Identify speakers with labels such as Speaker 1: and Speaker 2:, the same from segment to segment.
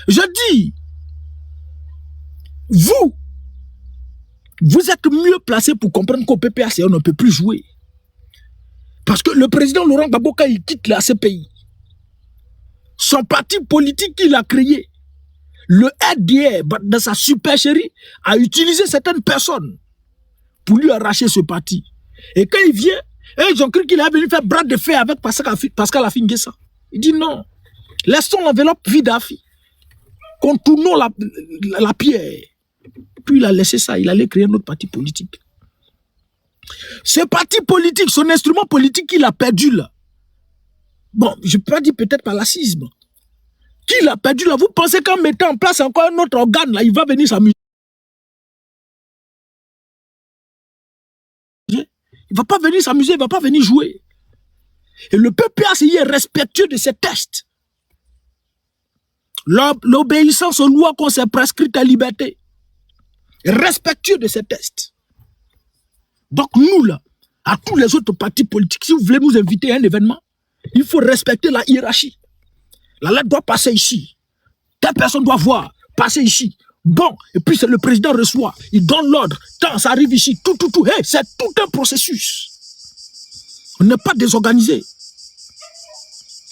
Speaker 1: Je dis, vous êtes mieux placé pour comprendre qu'au PPAC, on ne peut plus jouer. Parce que le président Laurent Gbagbo, quand il quitte la CPI, son parti politique qu'il a créé, le RDR, dans sa supercherie, a utilisé certaines personnes pour lui arracher ce parti. Et quand il vient, ils ont cru qu'il est venu faire bras de fer avec Pascal Affi-N'Guessan. Il dit non, laissons l'enveloppe vide à Affi. Contournons la pierre. Puis il a laissé ça, il allait créer un autre parti politique. Ce parti politique, son instrument politique qu'il a perdu là, bon, je peux pas dire peut-être par lacisme, qu'il a perdu là, vous pensez qu'en mettant en place encore un autre organe là, il va venir s'amuser? Il ne va pas venir s'amuser, il ne va pas venir jouer. Et le PPACI est respectueux de ces tests. L'obéissance aux lois qu'on s'est prescrites à liberté. Respectueux de ces tests. Donc nous là, à tous les autres partis politiques, si vous voulez nous inviter à un événement, il faut respecter la hiérarchie. La lettre doit passer ici. Telle personne doit voir, passer ici. Bon, et puis c'est le président reçoit, il donne l'ordre, tant ça arrive ici, tout. Hey, c'est tout un processus. On n'est pas désorganisé.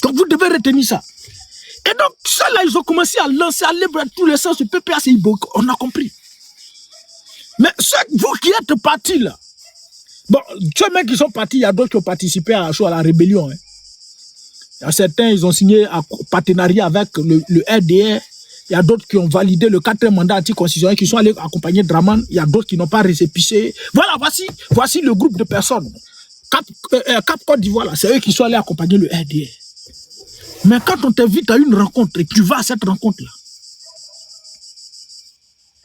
Speaker 1: Donc vous devez retenir ça. Et donc, ceux-là, ils ont commencé à lancer, à lever tous les sens du PPACI. On a compris. Mais vous qui êtes partis là, bon, ceux mecs qui sont partis, il y a d'autres qui ont participé à la rébellion. Hein. Il y a certains, ils ont signé un partenariat avec le RDR. Il y a d'autres qui ont validé le 4e mandat anticonstitutionnel, qui sont allés accompagner Draman. Il y a d'autres qui n'ont pas récépissé. Voilà, voici le groupe de personnes. Cap Côte d'Ivoire, là, c'est eux qui sont allés accompagner le RDR. Mais quand on t'invite à une rencontre et que tu vas à cette rencontre-là,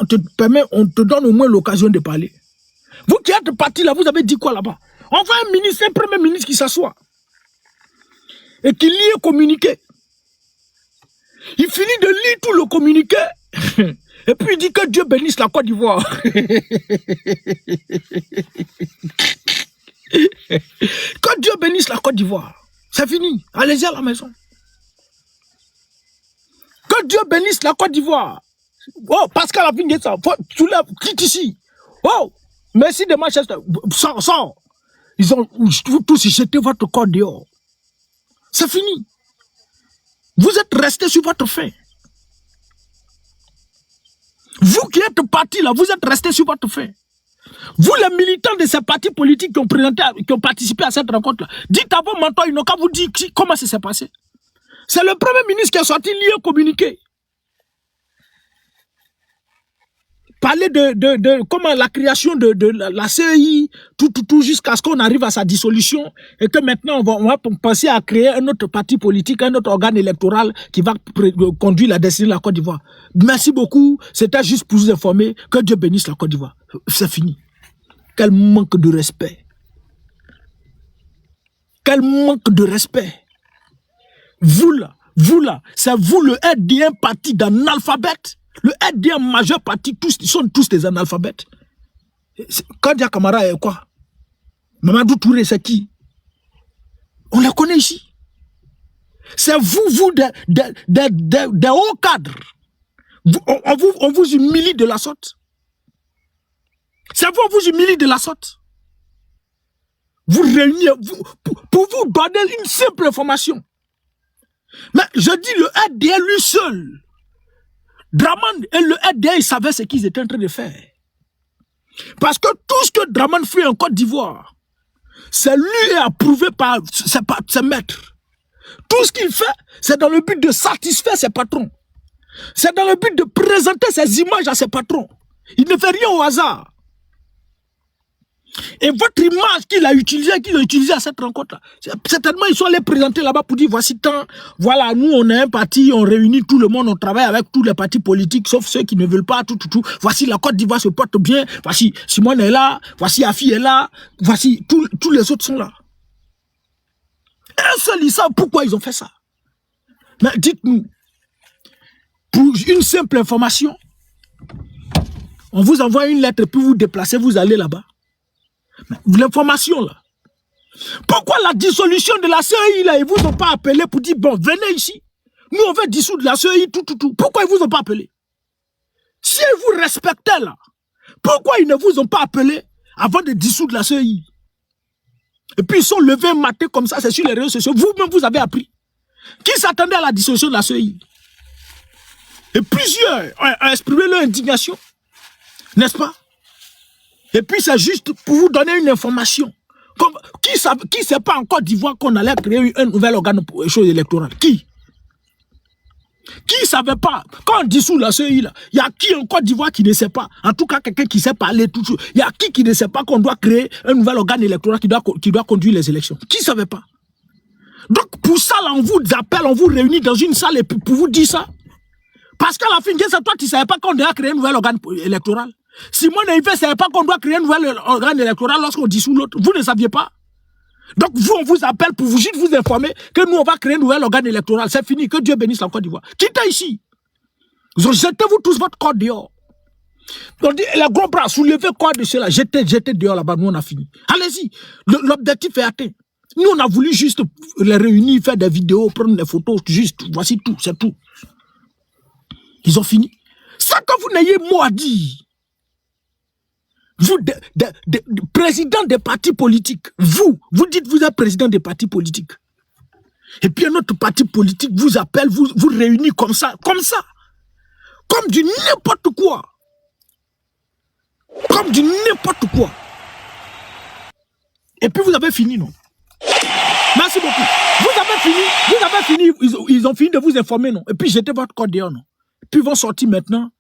Speaker 1: on te donne au moins l'occasion de parler. Vous qui êtes partis là, vous avez dit quoi là-bas? On voit un premier ministre qui s'assoit et qui lit un communiqué. Il finit de lire tout le communiqué et puis il dit que Dieu bénisse la Côte d'Ivoire. Que Dieu bénisse la Côte d'Ivoire. C'est fini. Allez-y à la maison. Que Dieu bénisse la Côte d'Ivoire. Oh, Pascal Affi-N'Guessan, tu l'as, quitte ici. Oh, merci de Manchester. Sors. Ils ont tous jeté votre corps dehors. C'est fini. Vous êtes restés sur votre faim. Vous qui êtes partis là, vous êtes restés sur votre faim. Vous, les militants de ces partis politiques qui ont participé à cette rencontre-là, dites à vos mentors, ils n'ont qu'à vous dire comment ça s'est passé. C'est le Premier ministre qui a sorti lié communiqué. Parler de comment la création de la CEI, tout jusqu'à ce qu'on arrive à sa dissolution, et que maintenant on va penser à créer un autre parti politique, un autre organe électoral qui va conduire la destinée de la Côte d'Ivoire. Merci beaucoup, c'était juste pour vous informer, que Dieu bénisse la Côte d'Ivoire. C'est fini. Quel manque de respect. Quel manque de respect. Vous là, c'est vous le RDR parti d'analphabètes. Le RDR majeure partie, ils sont tous des analphabètes. Kadia Kamara est quoi? Mamadou Touré, c'est qui? On les connaît ici. C'est vous des hauts cadres. On vous humilie de la sorte. C'est vous, on vous humilie de la sorte. Vous réunissez, pour vous donner une simple information. Mais je dis le RDR lui seul. Draman et le RDR, ils savaient ce qu'ils étaient en train de faire. Parce que tout ce que Draman fait en Côte d'Ivoire, c'est lui approuvé par ses maîtres. Tout ce qu'il fait, c'est dans le but de satisfaire ses patrons. C'est dans le but de présenter ses images à ses patrons. Il ne fait rien au hasard. Et votre image qu'il a utilisée à cette rencontre-là, certainement ils sont allés présenter là-bas pour dire voici tant, voilà, nous on est un parti, on réunit tout le monde, on travaille avec tous les partis politiques, sauf ceux qui ne veulent pas, tout. Voici la Côte d'Ivoire se porte bien, voici Simone est là, voici Affi est là, voici tous les autres sont là. Un seul, ils savent pourquoi ils ont fait ça. Mais dites-nous, pour une simple information, on vous envoie une lettre, puis vous déplacez, vous allez là-bas. L'information là. Pourquoi la dissolution de la CEI là, ils vous ont pas appelé pour dire bon, venez ici. Nous, on veut dissoudre la CEI, tout. Pourquoi ils ne vous ont pas appelé? Si ils vous respectaient là, pourquoi ils ne vous ont pas appelé avant de dissoudre la CEI? Et puis ils sont levés un matin comme ça, c'est sur les réseaux sociaux. Vous-même, vous avez appris. Qui s'attendait à la dissolution de la CEI? Et plusieurs ont exprimé leur indignation. N'est-ce pas? Et puis c'est juste pour vous donner une information. Comme, qui ne sait pas en Côte d'Ivoire qu'on allait créer un nouvel organe pour les choses électorales? Qui ne savait pas? Quand on dissout la CEI, il y a qui en Côte d'Ivoire qui ne sait pas? En tout cas, quelqu'un qui sait parler tout. Il y a qui ne sait pas qu'on doit créer un nouvel organe électoral qui doit conduire les élections? Qui ne savait pas? Donc pour ça, là, on vous appelle, on vous réunit dans une salle et pour vous dire ça. Parce qu'à la fin, c'est toi, tu ne savais pas qu'on doit créer un nouvel organe électoral. Simon Neive ne savait pas qu'on doit créer un nouvel organe électoral lorsqu'on dissout l'autre. Vous ne saviez pas. Donc vous, on vous appelle pour vous juste vous informer que nous, on va créer un nouvel organe électoral. C'est fini. Que Dieu bénisse la Côte d'Ivoire. Quittez ici. Jetez-vous tous votre corps dehors. On dit, les gros bras, soulevez quoi de cela? Jetez dehors là-bas. Nous, on a fini. Allez-y. L'objectif est atteint. Nous, on a voulu juste les réunir, faire des vidéos, prendre des photos. Juste, voici tout. C'est tout. Ils ont fini. Ça que vous n'ayez mot à dire. Vous, président des partis politiques, vous dites vous êtes président des partis politiques. Et puis un autre parti politique vous appelle, vous réunit comme ça. Comme du n'importe quoi. Comme du n'importe quoi. Et puis vous avez fini, non? Merci beaucoup. Vous avez fini, ils ont fini de vous informer, non? Et puis jetez votre code dehors, non? Puis ils vont sortir maintenant.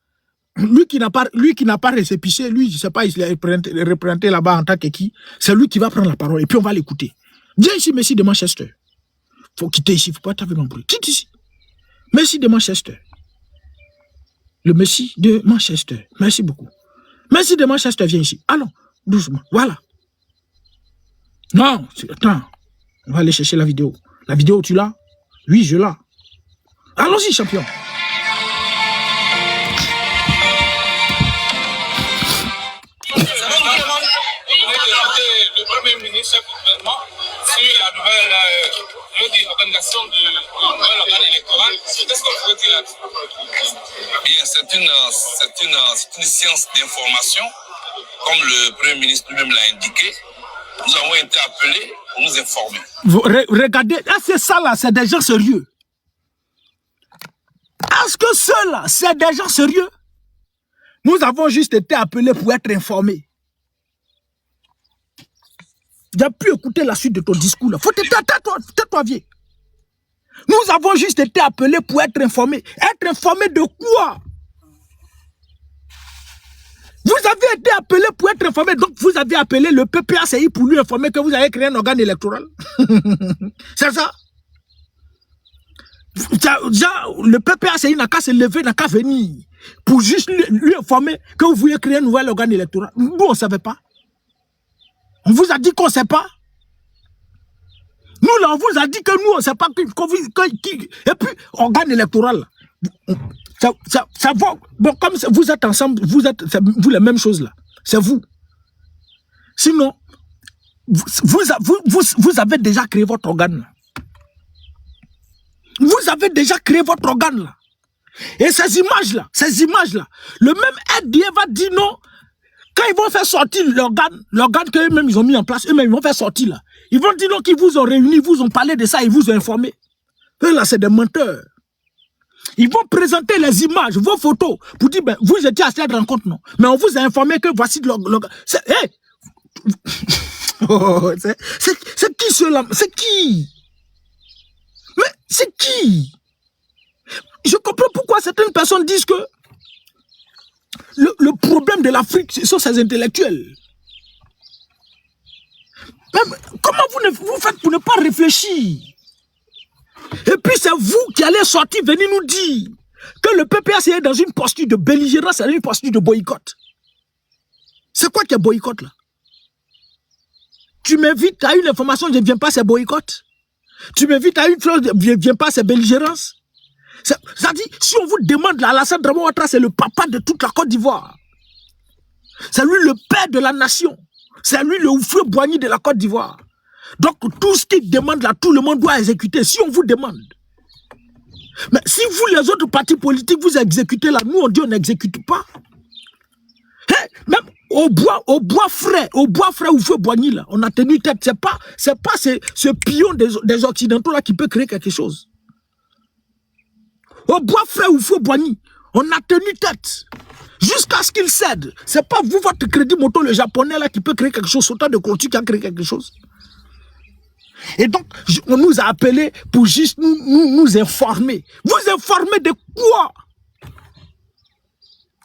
Speaker 1: Lui qui n'a pas récépissé, lui, je ne sais pas, il s'est représenté là-bas en tant que qui, c'est lui qui va prendre la parole et puis on va l'écouter. Viens ici, Messie de Manchester. Faut quitter ici, faut pas taper mon bruit. Quitte ici. Messie de Manchester. Le Messie de Manchester. Merci beaucoup. Messie de Manchester, viens ici. Allons, doucement. Voilà. Non, attends. On va aller chercher la vidéo. La vidéo, tu l'as? Oui, je l'ai. Allons-y, champion.
Speaker 2: Le Premier ministre gouvernement sur la nouvelle organisation du nouvel organe électoral. Qu'est-ce que vous pouvez dire là-dessus?
Speaker 3: Bien, c'est une séance d'information, comme le Premier ministre lui-même l'a indiqué. Nous avons été appelés pour nous informer.
Speaker 1: Regardez, c'est ça là, c'est des gens sérieux. Est-ce que ceux-là, c'est des gens sérieux? Nous avons juste été appelés pour être informés. J'ai pu écouter la suite de ton discours là. Faut tais-toi, vieux. Nous avons juste été appelés pour être informés. Être informés de quoi? Vous avez été appelés pour être informés, donc vous avez appelé le PPACI pour lui informer que vous avez créé un organe électoral. C'est ça? Le PPACI n'a qu'à se lever, n'a qu'à venir pour juste lui informer que vous voulez créer un nouvel organe électoral. Nous, on ne savait pas. On vous a dit qu'on ne sait pas. Nous, là, on vous a dit que nous, on ne sait pas qui. Et puis, organe électoral, ça va. Bon, comme vous êtes ensemble, vous les mêmes choses là. C'est vous. Sinon, vous avez déjà créé votre organe là. Vous avez déjà créé votre organe là. Et ces images-là, le même RDA va dire non. Quand ils vont faire sortir l'organe qu'eux-mêmes ils ont mis en place, eux-mêmes ils vont faire sortir là. Ils vont dire non qu'ils vous ont réunis, ils vous ont parlé de ça, ils vous ont informé. Eux là, c'est des menteurs. Ils vont présenter les images, vos photos, pour dire, ben, vous étiez à cette rencontre, non. Mais on vous a informé que voici l'organe. C'est qui cela? C'est qui? Mais c'est qui? Je comprends pourquoi certaines personnes disent que le problème de l'Afrique, ce sont ces intellectuels. Même, comment vous faites pour ne pas réfléchir? Et puis c'est vous qui allez sortir, venir nous dire que le PPAC est dans une posture de belligérance, dans une posture de boycott. C'est quoi qui est boycott là? Tu m'invites à une information, je ne viens pas, c'est boycott. Tu m'invites à une chose, je ne viens pas, c'est belligérance. Ça dit, si on vous demande là, Alassane Dramane Ouattara, c'est le papa de toute la Côte d'Ivoire. C'est lui le père de la nation. C'est lui le Houphouët-Boigny de la Côte d'Ivoire. Donc tout ce qu'il demande là, tout le monde doit exécuter. Si on vous demande, Mais si vous, les autres partis politiques, vous exécutez là, nous on dit on n'exécute pas. Hey, même au bois frais où feu Boigny là, on a tenu tête. C'est pas ce pion des Occidentaux là qui peut créer quelque chose. Au bois frais où feu Boigny, on a tenu tête. Jusqu'à ce qu'il cède. C'est pas vous, votre crédit moto, le japonais là, qui peut créer quelque chose. Autant de Clôture qui a créé quelque chose. Et donc, on nous a appelés pour juste nous informer. Vous informez de quoi?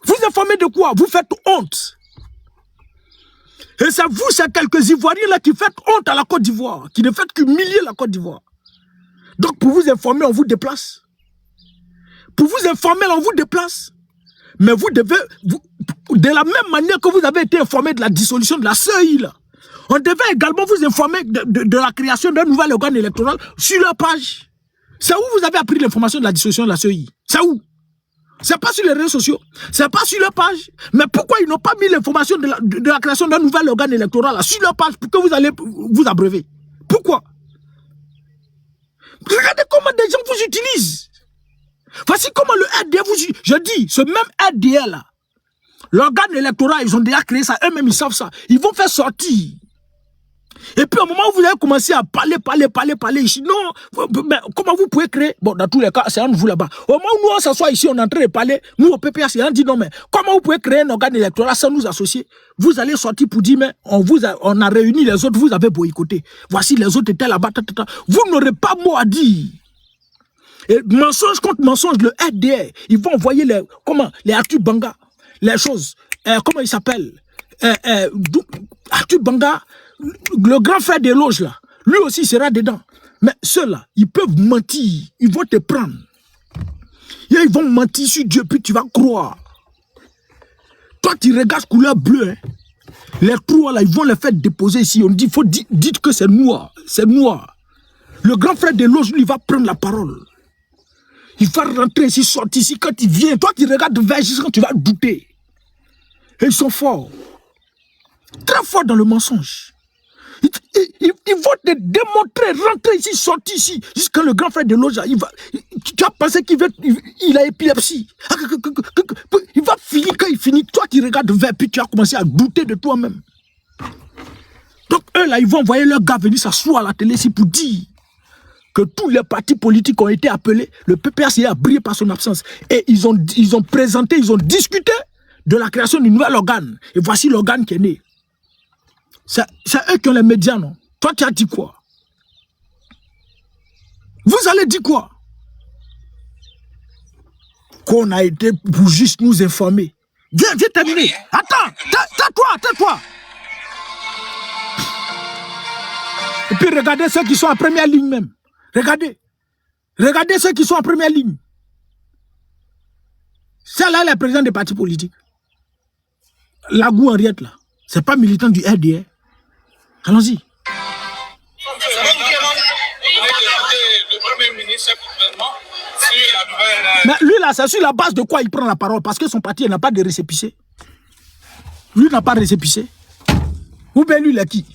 Speaker 1: Vous informez de quoi? Vous faites honte. Et c'est vous, c'est quelques Ivoiriens là qui faites honte à la Côte d'Ivoire, qui ne faites qu'humilier la Côte d'Ivoire. Donc, pour vous informer, on vous déplace. Pour vous informer, on vous déplace. Mais vous devez, de la même manière que vous avez été informé de la dissolution de la CEI, là, on devait également vous informer de la création d'un nouvel organe électoral sur leur page. C'est où vous avez appris l'information de la dissolution de la CEI? C'est où? C'est pas sur les réseaux sociaux, c'est pas sur leur page. Mais pourquoi ils n'ont pas mis l'information de la création d'un nouvel organe électoral là, sur leur page pour que vous allez vous abreuver? Pourquoi? Regardez comment des gens vous utilisent. Voici comment le RDA vous... Je dis, ce même RDA là, l'organe électoral, ils ont déjà créé ça, eux-mêmes ils savent ça. Ils vont faire sortir. Et puis au moment où vous allez commencer à parler ici, non, mais comment vous pouvez créer? Bon, dans tous les cas, c'est entre vous là-bas. Au moment où nous on s'assoit ici, on est en train de parler, nous au PPS, on dit non, mais comment vous pouvez créer un organe électoral sans nous associer? Vous allez sortir pour dire, mais on a réuni les autres, vous avez boycotté. Voici les autres étaient là-bas. Vous n'aurez pas mot à dire. Et mensonge contre mensonge, le RDR, ils vont envoyer les Arthur Banga, les choses, comment il s'appelle, Arthur Banga, le grand frère des loges là, lui aussi sera dedans. Mais ceux-là, ils peuvent mentir, ils vont te prendre. Et ils vont mentir sur Dieu, puis tu vas croire. Toi, tu regardes couleur bleue, hein. Les trois là, ils vont les faire déposer ici. On dit, faut dites que c'est noir, c'est noir. Le grand frère des loges, lui, il va prendre la parole. Il va rentrer ici, sortir ici. Quand il vient, toi qui regardes vers ici, tu vas douter. Et ils sont forts. Très forts dans le mensonge. Ils vont te démontrer, rentrer ici, sortir ici. Jusqu'à le grand frère de Loja, tu as pensé qu'il a épilepsie. Il va finir quand il finit. Toi qui regardes vers, puis tu as commencé à douter de toi-même. Donc eux là, ils vont envoyer leur gars venir s'asseoir à la télé ici pour dire que tous les partis politiques ont été appelés, le PPRC a brillé par son absence. Et ils ont présenté, ils ont discuté de la création du nouvel organe. Et voici l'organe qui est né. C'est eux qui ont les médias, non? Toi, tu as dit quoi? Vous allez dire quoi? Qu'on a été pour juste nous informer. Viens terminer. Attends, tais-toi. Et puis regardez ceux qui sont en première ligne même. Regardez ceux qui sont en première ligne. Celle-là, est la présidente des partis politiques. Lagou Henriette, là. C'est pas militant du RDR. Allons-y.
Speaker 2: Le Premier ministre sur la nouvelle...
Speaker 1: Mais lui, là, c'est sur la base de quoi il prend la parole? Parce que son parti n'a pas de récépissé. Lui n'a pas de récépissé. Ou bien lui, il est qui?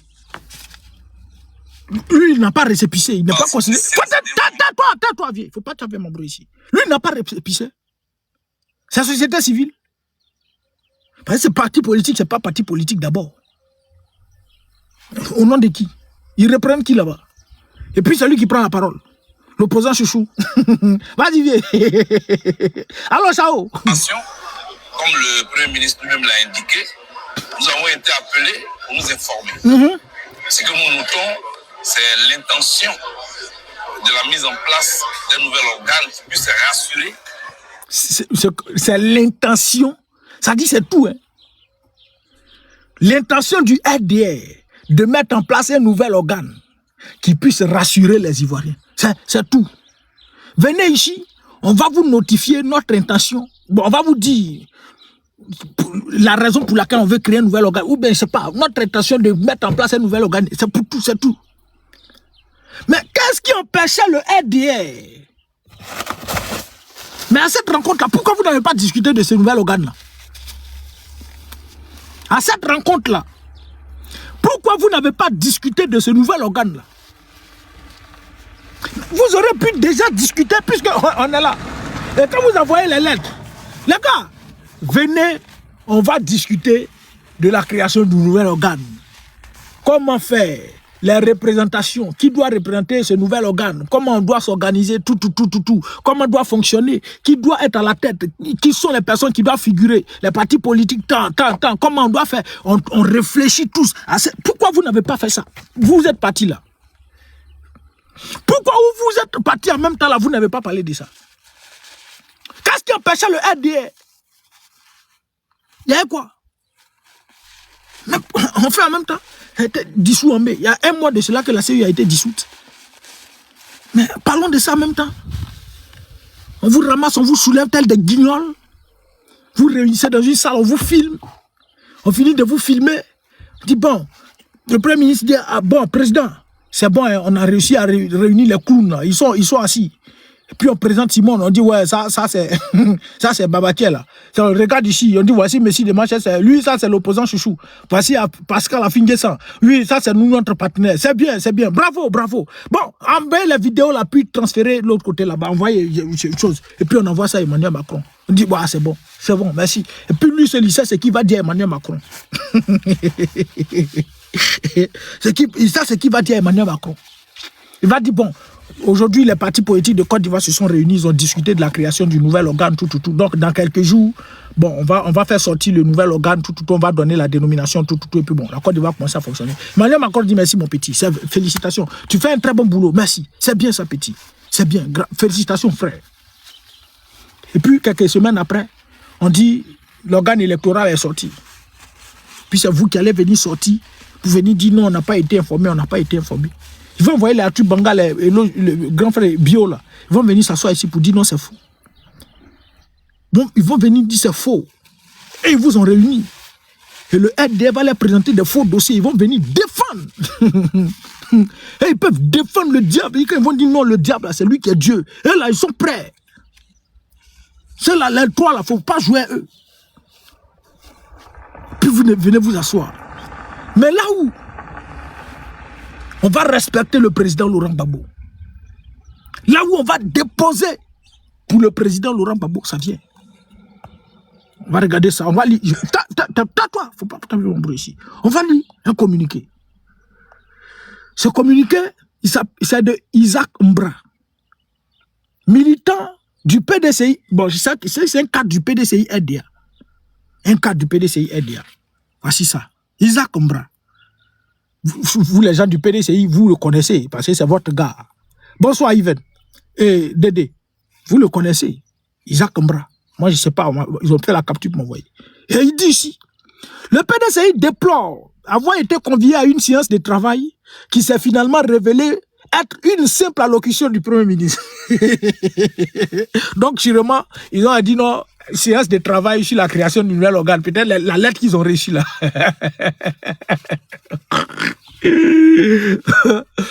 Speaker 1: Lui, il n'a pas récépissé. Il n'est pas considéré. Tais-toi, vieux. Il ne faut pas taper mon bruit ici. Lui, il n'a pas récépissé. C'est la société civile. Parce que c'est parti politique, c'est pas parti politique d'abord. Au nom de qui? Ils reprennent qui là-bas? Et puis c'est lui qui prend la parole. L'opposant chouchou. Vas-y, viens. Alors, ciao.
Speaker 3: Comme le Premier ministre lui-même l'a indiqué, nous avons été appelés pour nous informer. Ce que nous notons, c'est l'intention de la mise en place d'un nouvel organe qui puisse rassurer.
Speaker 1: C'est l'intention. Ça dit c'est tout. Hein. L'intention du RDR de mettre en place un nouvel organe qui puisse rassurer les Ivoiriens. C'est tout. Venez ici, on va vous notifier notre intention. Bon, on va vous dire la raison pour laquelle on veut créer un nouvel organe. Ou bien, je ne sais pas, notre intention de mettre en place un nouvel organe. C'est pour tout, c'est tout. Mais qu'est-ce qui empêchait le RDR? Mais à cette rencontre-là, pourquoi vous n'avez pas discuté de ce nouvel organe-là? À cette rencontre-là, pourquoi vous n'avez pas discuté de ce nouvel organe-là? Vous aurez pu déjà discuter puisqu'on est là. Et quand vous envoyez les lettres, les gars, venez, on va discuter de la création du nouvel organe. Comment faire les représentations, qui doit représenter ce nouvel organe, comment on doit s'organiser, tout, comment on doit fonctionner, qui doit être à la tête, qui sont les personnes qui doivent figurer, les partis politiques, comment on doit faire, on réfléchit tous. Pourquoi vous n'avez pas fait ça? Vous êtes partis là. Pourquoi vous êtes partis en même temps là, vous n'avez pas parlé de ça? Qu'est-ce qui empêchait le RDA? Il y a quoi? On fait en même temps. Elle a été dissous en mai. Il y a un mois de cela que la CEI a été dissoute. Mais parlons de ça en même temps. On vous ramasse, on vous soulève tel des guignols. Vous réunissez dans une salle, on vous filme. On finit de vous filmer. On dit bon, le Premier ministre dit ah bon, président, c'est bon, hein, on a réussi à réunir les clowns. Ils sont assis. Et puis on présente Simon, on dit ouais, ça c'est Babaké là. Regarde ici, on dit voici Messi de Manchester. Lui, ça c'est l'opposant chouchou. Voici Pascal Afinguessan. Lui, ça c'est nous notre partenaire. C'est bien, c'est bien. Bravo, bravo. Bon, envoyez la vidéo là, puis transférer de l'autre côté là-bas. Envoyez une chose. Et puis on envoie ça à Emmanuel Macron. On dit ouais, c'est bon, merci. Et puis lui, ce lycée, c'est qui va dire à Emmanuel Macron. C'est qui va dire à Emmanuel Macron. Il va dire bon. Aujourd'hui, les partis politiques de Côte d'Ivoire se sont réunis, ils ont discuté de la création du nouvel organe, tout. Donc, dans quelques jours, bon, on va faire sortir le nouvel organe, tout. On va donner la dénomination, tout. Et puis bon, la Côte d'Ivoire commence à fonctionner. Emmanuel Macron dit merci, mon petit. Félicitations. Tu fais un très bon boulot. Merci. C'est bien, ça, petit. C'est bien. Félicitations, frère. Et puis, quelques semaines après, on dit l'organe électoral est sorti. Puis c'est vous qui allez venir sortir pour venir dire non, on n'a pas été informé, on n'a pas été informé. Ils vont envoyer les Arthur Banga, le grand frère Bio là. Ils vont venir s'asseoir ici pour dire non, c'est faux. Bon, ils vont venir dire c'est faux. Et ils vous ont réunis. Et le RDA va leur présenter des faux dossiers. Ils vont venir défendre. Et ils peuvent défendre le diable. Et quand ils vont dire non, le diable, c'est lui qui est Dieu. Et là, ils sont prêts. C'est là, les trois là, il ne faut pas jouer à eux. Puis vous venez vous asseoir. Mais là où on va respecter le président Laurent Gbagbo. Là où on va déposer pour le président Laurent Gbagbo, ça vient. On va regarder ça. On va lire. Tais-toi, faut pas taper mon bruit ici. On va lire un communiqué. Ce communiqué, c'est de Isaac Mbra, militant du PDCI. Bon, c'est un cadre du PDCI RDA. Un cadre du PDCI RDA. Voici ça. Isaac Mbra. Vous, les gens du PDCI, vous le connaissez, parce que c'est votre gars. Bonsoir, Yven. Et Dédé, vous le connaissez. Isaac Mbra. Moi, je ne sais pas, ils ont fait la capture pour m'envoyer. Et il dit ici, le PDCI déplore avoir été convié à une séance de travail qui s'est finalement révélée être une simple allocution du Premier ministre. Donc, sûrement, ils ont dit non, séance de travail sur la création du nouvel organe. Peut-être la lettre qu'ils ont réussi là.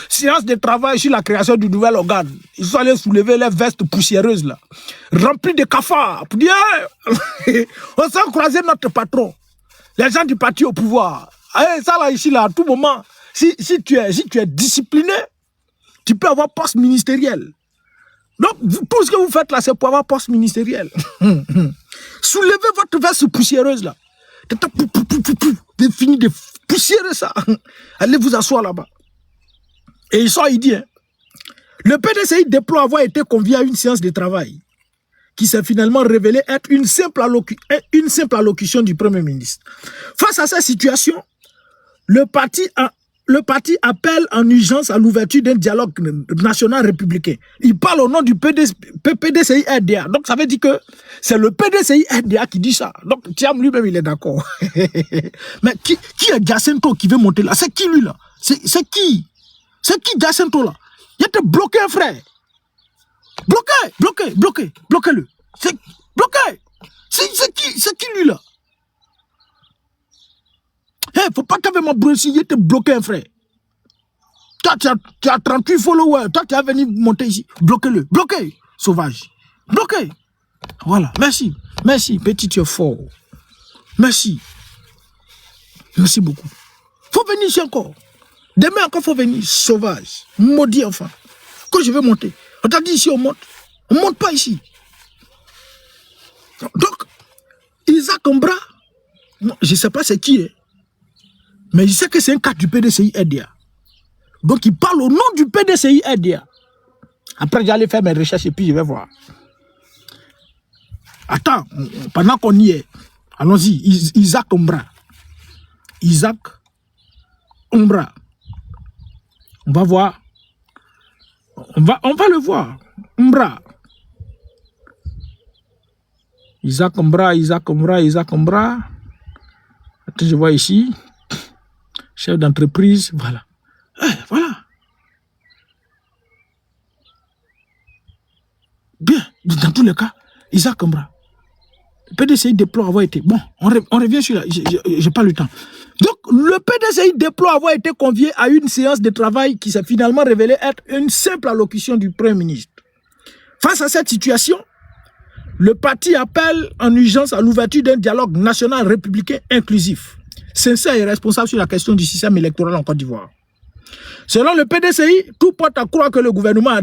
Speaker 1: Séance de travail sur la création du nouvel organe. Ils sont allés soulever les vestes poussiéreuses là, remplies de cafards, pour dire on s'est croisé notre patron, les gens du parti au pouvoir. Ça là, ici là, à tout moment, si tu es discipliné, tu peux avoir poste ministériel. Donc, tout ce que vous faites là, c'est pour avoir poste ministériel. Soulevez votre veste poussiéreuse là. Fini de poussiérer ça. Allez vous asseoir là-bas. Et il dit, hein, le PDCI déplore avoir été convié à une séance de travail qui s'est finalement révélée être une simple allocution du Premier ministre. Face à cette situation, le parti appelle en urgence à l'ouverture d'un dialogue national républicain. Il parle au nom du PDCI RDA. Donc ça veut dire que c'est le PDCI RDA qui dit ça. Donc Thiam lui-même il est d'accord. Mais qui est Jacinto qui veut monter là? C'est qui lui là? C'est qui? C'est qui Jacinto là? Il était bloqué, frère. Bloquez-le. C'est bloqué. C'est qui lui là? Faut pas qu'avec mon bruit ici, il était bloqué, frère. Toi, tu as 38 followers. Toi, tu es venu monter ici. Bloquez-le. Bloquez, sauvage. Bloquez. Voilà. Merci. Merci, petit, tu es fort. Merci. Merci beaucoup. Faut venir ici encore. Demain encore, faut venir. Sauvage. Maudit enfant. Quand je vais monter, on t'a dit ici, on monte. On ne monte pas ici. Donc, Isaac Mbra, je ne sais pas c'est qui, mais je sais que c'est un cadre du PDCI RDA. Donc, il parle au nom du PDCI RDA. Après, j'allais faire mes recherches et puis je vais voir. Attends, pendant qu'on y est, allons-y, Isaac Mbra. Isaac Mbra. On va voir. On va le voir. Mbra. Isaac Mbra. Attends, je vois ici. Chef d'entreprise, voilà. Voilà. Bien, dans tous les cas, Isaac Mbra. Le PDCI déploie avoir été... Bon, on revient sur là, j'ai pas le temps. Donc, le PDCI déploie avoir été convié à une séance de travail qui s'est finalement révélée être une simple allocution du Premier ministre. Face à cette situation, le parti appelle en urgence à l'ouverture d'un dialogue national républicain inclusif, sincère et responsable sur la question du système électoral en Côte d'Ivoire. Selon le PDCI, tout porte à croire que le gouvernement a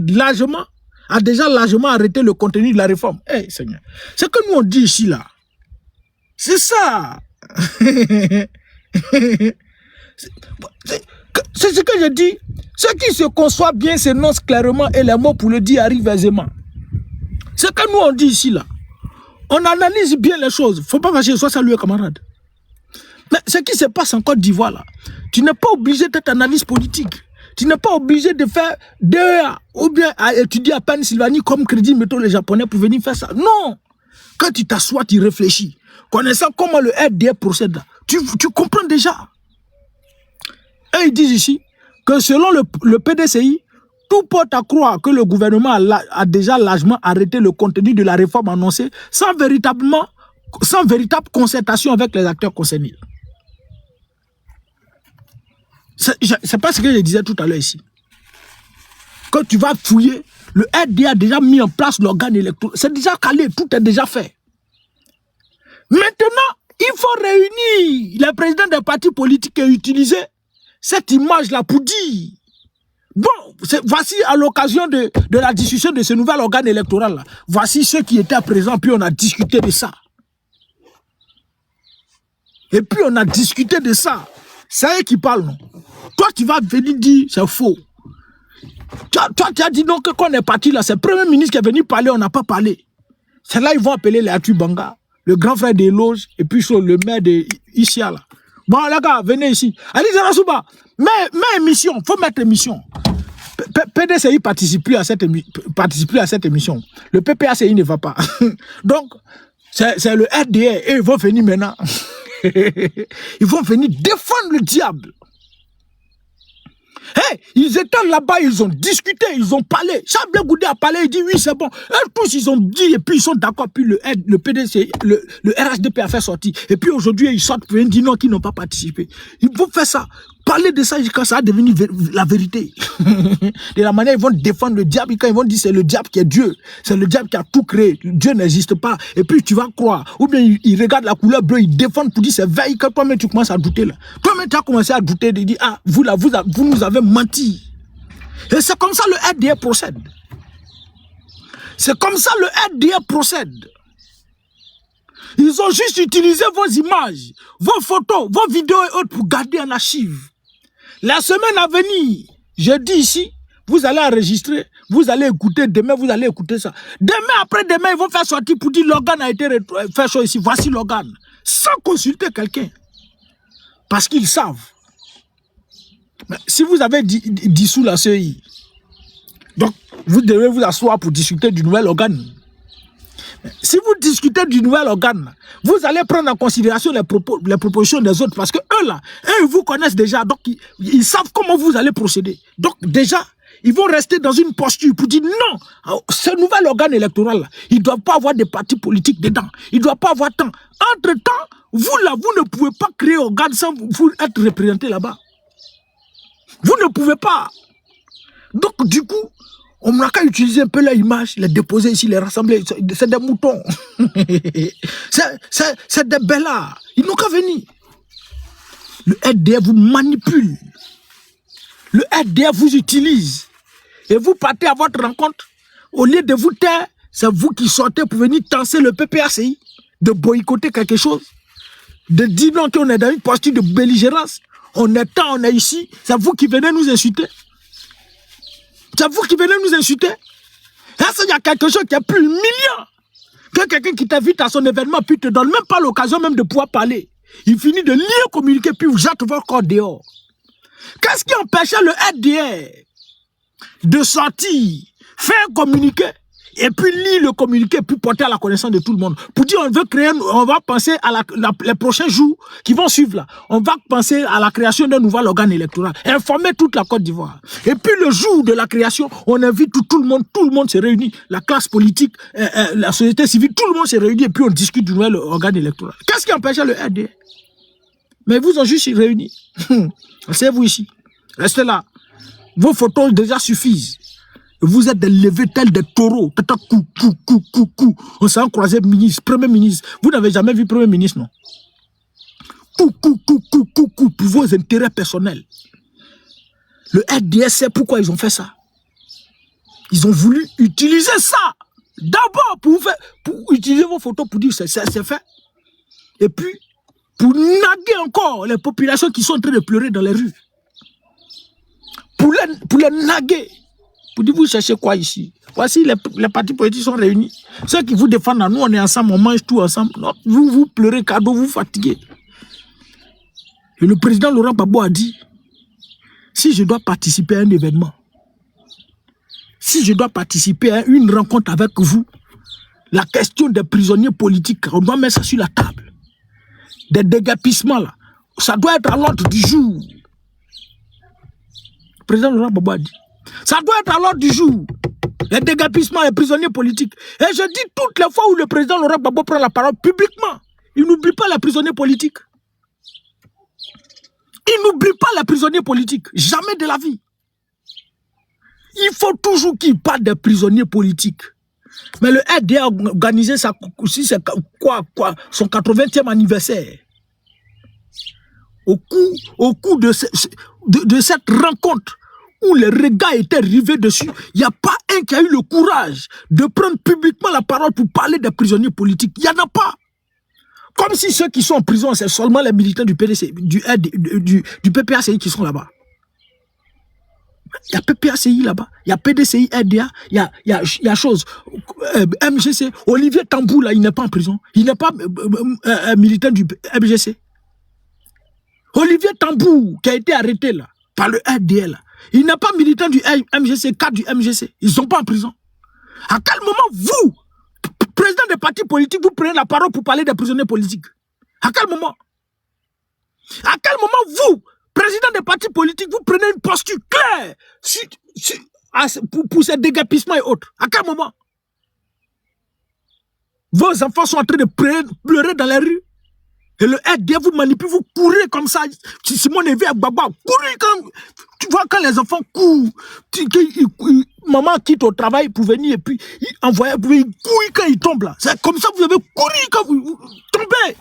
Speaker 1: déjà largement arrêté le contenu de la réforme. Eh, Seigneur, ce que nous on dit ici, là, c'est ça. C'est ce que je dis. Ceux qui se conçoivent bien s'énoncent clairement et les mots pour le dire arrivent aisément. Ce que nous on dit ici, là, on analyse bien les choses. Il ne faut pas fâcher, soit salué, camarade. Mais ce qui se passe en Côte d'Ivoire, là, tu n'es pas obligé d'être analyste politique. Tu n'es pas obligé de faire DEA ou bien à étudier à Pennsylvanie comme crédit métaux les Japonais pour venir faire ça. Non. Quand tu t'assois, tu réfléchis. Connaissant comment le RDA procède, tu comprends déjà. Et ils disent ici que selon le PDCI, tout porte à croire que le gouvernement a déjà largement arrêté le contenu de la réforme annoncée sans véritable concertation avec les acteurs concernés. C'est pas ce que je disais tout à l'heure ici. Quand tu vas fouiller, le RDA a déjà mis en place l'organe électoral. C'est déjà calé, tout est déjà fait. Maintenant, il faut réunir les présidents des partis politiques et utiliser cette image-là pour dire, bon, voici à l'occasion de la discussion de ce nouvel organe électoral-là, voici ceux qui étaient présents, puis on a discuté de ça. Et puis on a discuté de ça. C'est eux qui parlent, non? Toi, tu vas venir dire, c'est faux. Toi, tu as dit non que quand on est parti là, c'est le Premier ministre qui est venu parler, on n'a pas parlé. C'est là ils vont appeler les Atubanga, le grand frère des loges, et puis le maire de Isia là. Bon, les gars, venez ici. Ali Zanasouba, mets émission, il faut mettre émission. PDCI participe plus à cette émission. Le PPACI ne va pas. Donc, c'est le RDA, et ils vont venir maintenant. Ils vont venir défendre le diable. Hey, ils étaient là-bas, ils ont discuté, ils ont parlé. Chablé Goudé a parlé, il dit oui, c'est bon. Et tous, ils ont dit, et puis ils sont d'accord. Puis le PDC, le RHDP a fait sortir. Et puis aujourd'hui, ils sortent pour dire non, qu'ils n'ont pas participé. Ils vont faire ça. Parler de ça jusqu'à ça a devenu la vérité. De la manière, ils vont défendre le diable. Quand ils vont dire c'est le diable qui est Dieu. C'est le diable qui a tout créé. Dieu n'existe pas. Et puis tu vas croire. Ou bien ils regardent la couleur bleue, ils défendent pour dire c'est veille. Quand toi-même tu commences à douter là. Toi-même tu as commencé à douter. De dire ah, vous là, vous nous avez menti. Et c'est comme ça le RDA procède. C'est comme ça le RDA procède. Ils ont juste utilisé vos images, vos photos, vos vidéos et autres pour garder en archive. La semaine à venir, je dis ici, vous allez enregistrer, vous allez écouter, demain vous allez écouter ça. Demain, après-demain, ils vont faire sortir pour dire l'organe a été fait chaud ici, voici l'organe. Sans consulter quelqu'un. Parce qu'ils savent. Mais si vous avez dissous la CEI, donc vous devez vous asseoir pour discuter du nouvel organe. Si vous discutez du nouvel organe, vous allez prendre en considération les propositions des autres parce que eux là, ils vous connaissent déjà, donc ils savent comment vous allez procéder. Donc déjà, ils vont rester dans une posture pour dire non, ce nouvel organe électoral là, il ne doit pas avoir des partis politiques dedans, il ne doit pas avoir tant. Entre-temps, vous là, vous ne pouvez pas créer un organe sans vous être représenté là-bas. Vous ne pouvez pas. Donc du coup, on n'a qu'à utiliser un peu leur image, les déposer ici, les rassembler. C'est des moutons. c'est des bellards. Ils n'ont qu'à venir. Le RDA vous manipule. Le RDA vous utilise. Et vous partez à votre rencontre. Au lieu de vous taire, c'est vous qui sortez pour venir tenser le PPACI, de boycotter quelque chose, de dire non qu'on est dans une posture de belligérance. On est temps, on est ici. C'est vous qui venez nous insulter. C'est vous qui venez nous insulter. Est-ce qu'il y a quelque chose qui est plus humiliant que quelqu'un qui t'invite à son événement puis te donne même pas l'occasion même de pouvoir parler? Il finit de lire, communiquer, puis vous jette votre corps dehors. Qu'est-ce qui empêchait le RDR de sortir, faire un communiqué, et puis lire le communiqué, puis porter à la connaissance de tout le monde? Pour dire, on veut créer, on va penser à les prochains jours qui vont suivre là. On va penser à la création d'un nouvel organe électoral. Informer toute la Côte d'Ivoire. Et puis le jour de la création, on invite tout le monde se réunit. La classe politique, la société civile, tout le monde se réunit et puis on discute du nouvel organe électoral. Qu'est-ce qui empêchait le RDR? Mais vous ont juste réunis. C'est vous ici. Restez là. Vos photos déjà suffisent. Vous êtes des levés tels des taureaux. On s'est croisé ministre, premier ministre. Vous n'avez jamais vu premier ministre, non? Pour vos intérêts personnels. Le RDS sait pourquoi ils ont fait ça. Ils ont voulu utiliser ça. D'abord pour utiliser vos photos pour dire que c'est fait. Et puis, pour naguer encore les populations qui sont en train de pleurer dans les rues. Pour les naguer. Pour dire, vous cherchez quoi ici? Voici les partis politiques sont réunis. Ceux qui vous défendent, nous on est ensemble, on mange tout ensemble. Non, vous pleurez, cadeau, vous fatiguez. Et le président Laurent Gbagbo a dit, si je dois participer à un événement, si je dois participer à une rencontre avec vous, la question des prisonniers politiques, on doit mettre ça sur la table. Des déguerpissements là, ça doit être à l'ordre du jour. Le président Laurent Gbagbo a dit. Ça doit être à l'ordre du jour. Les déguerpissements, les prisonniers politiques. Et je dis toutes les fois où le président Laurent Gbagbo prend la parole publiquement, il n'oublie pas les prisonniers politiques. Il n'oublie pas les prisonniers politiques. Jamais de la vie. Il faut toujours qu'il parle des prisonniers politiques. Mais le RDA a organisé son 80e anniversaire. Au cours de cette rencontre, où les regards étaient rivés dessus, il n'y a pas un qui a eu le courage de prendre publiquement la parole pour parler des prisonniers politiques. Il n'y en a pas. Comme si ceux qui sont en prison, c'est seulement les militants du PDC, du PPACI qui sont là-bas. Il y a PPACI là-bas, il y a PDCI, RDA, il y a chose. MGC, Olivier Tambou, là, il n'est pas en prison. Il n'est pas militant du MGC. Olivier Tambou, qui a été arrêté là, par le RDA là. Il n'est pas militant du MGC, cadre du MGC. Ils ne sont pas en prison. À quel moment vous, président des partis politiques, vous prenez la parole pour parler des prisonniers politiques? À quel moment? À quel moment vous, président des partis politiques, vous prenez une posture claire pour ces déguerpissements et autres? À quel moment? Vos enfants sont en train de pleurer dans les rues. Et le RDA vous manipule, vous courez comme ça. Simon Evé à Gbagbo, courez comme... Tu vois quand les enfants courent, maman quitte au travail pour venir et puis il court quand il tombe là. C'est comme ça que vous avez couru quand vous tombez.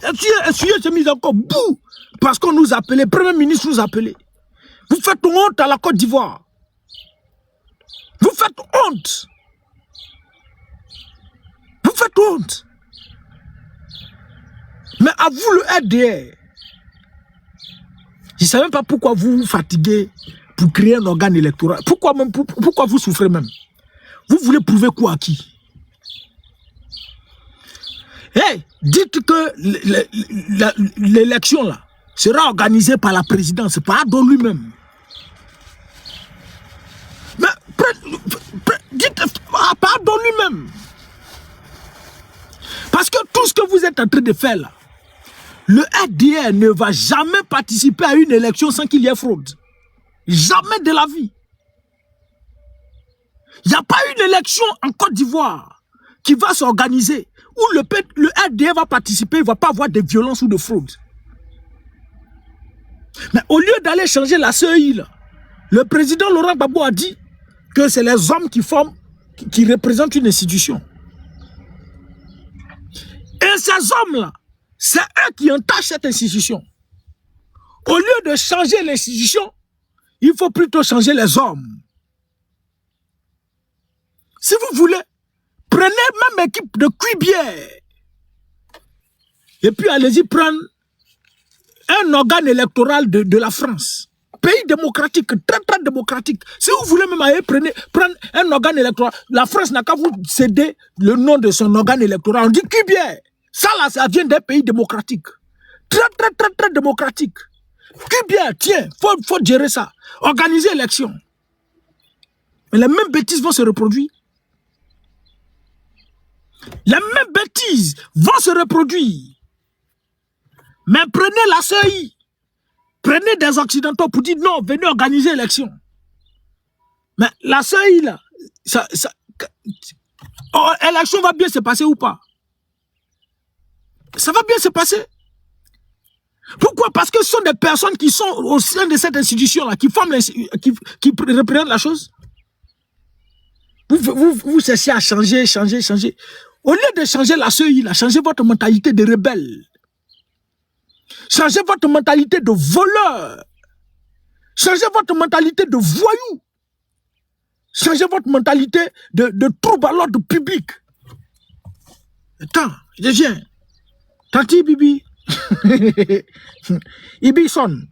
Speaker 1: Essuyez chemise encore, bouh. Parce qu'on nous appelait, Premier ministre nous appelait. Vous faites honte à la Côte d'Ivoire. Vous faites honte. Vous faites honte. Mais à vous le RDR, je ne sais même pas pourquoi vous vous fatiguez pour créer un organe électoral. Pourquoi vous souffrez même? Vous voulez prouver quoi à qui? Hey, dites que l'élection là sera organisée par la présidence, par Adon lui-même. Mais dites par Adon lui-même. Parce que tout ce que vous êtes en train de faire là, le RDR ne va jamais participer à une élection sans qu'il y ait fraude. Jamais de la vie. Il n'y a pas une élection en Côte d'Ivoire qui va s'organiser où le RDR va participer, il ne va pas avoir de violence ou de fraude. Mais au lieu d'aller changer la CEI, le président Laurent Gbagbo a dit que c'est les hommes qui représentent une institution. Et ces hommes-là, c'est eux qui entachent cette institution. Au lieu de changer l'institution, il faut plutôt changer les hommes. Si vous voulez, prenez même équipe de cuibières. Et puis allez-y prendre un organe électoral de la France. Pays démocratique, très très démocratique. Si vous voulez même aller prendre un organe électoral, la France n'a qu'à vous céder le nom de son organe électoral. On dit cuibière. Ça là, ça vient d'un pays démocratique. Très très très très démocratique. Cuibière, tiens, faut gérer ça. Organiser l'élection. Mais les mêmes bêtises vont se reproduire. Les mêmes bêtises vont se reproduire. Mais prenez la CEI. Prenez des Occidentaux pour dire non, venez organiser l'élection. Mais la CEI, là, l'élection va bien se passer ou pas? Ça va bien se passer. Pourquoi? Parce que ce sont des personnes qui sont au sein de cette institution-là, qui représentent la chose. Vous cherchez à changer. Au lieu de changer la CEI, là, changez votre mentalité de rebelle. Changez votre mentalité de voleur. Changez votre mentalité de voyou. Changez votre mentalité de trouble à l'ordre public. Attends, je viens. Tanti Bibi. Ibi sonne.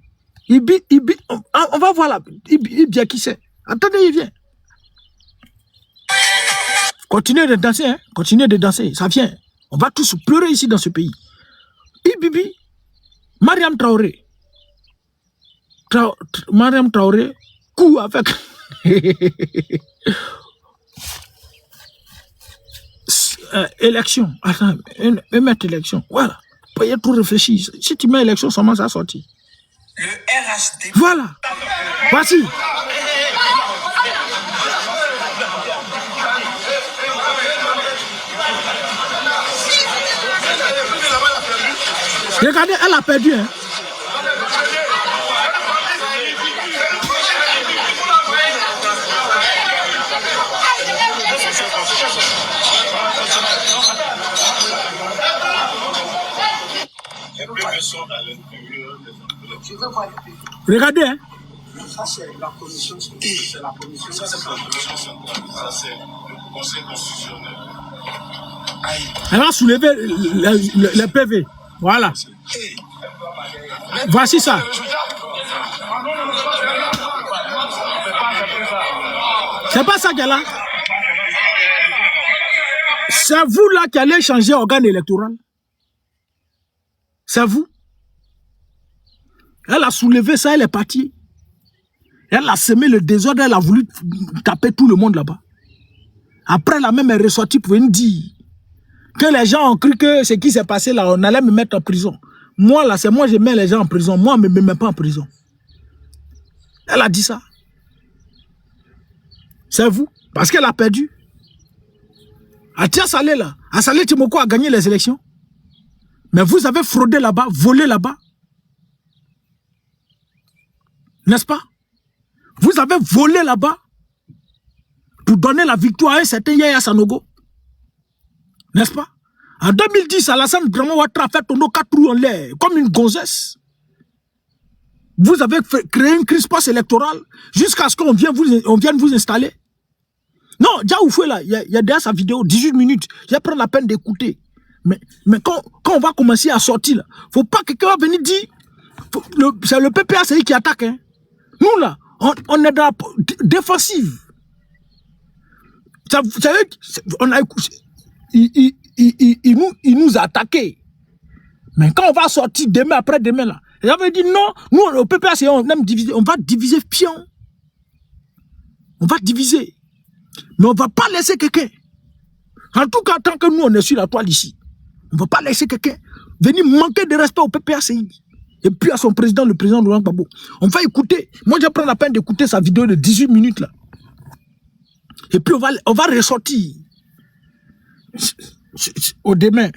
Speaker 1: Ibi, on va voir là. Ibi, qui c'est? Attendez, il vient. Continuez de danser, hein? Continuez de danser, ça vient. On va tous pleurer ici dans ce pays. Ibibi, Mariam Traoré. Mariam Traoré, coup avec... élection. Attends, mettre élection. Voilà. Il y a tout réfléchi. Si tu mets élection, ça commence à sortir.
Speaker 4: Le RHD.
Speaker 1: Voilà. Voici. Regardez, elle a perdu. Hein. Regardez. Hein.
Speaker 4: Ça, c'est la commission. C'est la commission. Ça, c'est la commission. Ça, c'est le conseil constitutionnel.
Speaker 1: Elle a soulevé le PV. Voilà. Voici ça. C'est pas ça qu'elle a. C'est vous là qui allez changer organe électoral. C'est vous. Elle a soulevé ça, elle est partie. Elle a semé le désordre, elle a voulu taper tout le monde là-bas. Après, la même est ressortie pour venir dire que les gens ont cru que ce qui s'est passé là, on allait me mettre en prison. Moi là, c'est moi je mets les gens en prison. Moi, on ne me met pas en prison. Elle a dit ça. C'est vous. Parce qu'elle a perdu. Atia Salé là. Salé Timoko a gagné les élections. Mais vous avez fraudé là-bas, volé là-bas. N'est-ce pas? Vous avez volé là-bas pour donner la victoire à un certain Yaya Sanogo. N'est-ce pas? En 2010, Alassane Dramane Ouattara a fait tourner 4 roues en l'air, comme une gonzesse. Vous avez créé une crise post-électorale jusqu'à ce qu'on vienne vous installer. Non, Diaoufoué là, il y a déjà sa vidéo, 18 minutes. Je vais prendre la peine d'écouter. Mais quand on va commencer à sortir, il ne faut pas que quelqu'un va venir dire c'est le PPACI qui attaque. Hein. Nous là, on est dans la défensive. On a écouté. Il nous a attaqué. Mais quand on va sortir demain, après-demain, là, il avait dit non, nous, au PPACI, on aime diviser, on va diviser pion. On va diviser. Mais on ne va pas laisser quelqu'un. En tout cas, tant que nous, on est sur la toile ici, on ne va pas laisser quelqu'un venir manquer de respect au PPACI. Et puis à son président, le président Laurent Gbagbo. On va écouter. Moi, je prends la peine d'écouter sa vidéo de 18 minutes, là. Et puis, on va ressortir. Au demain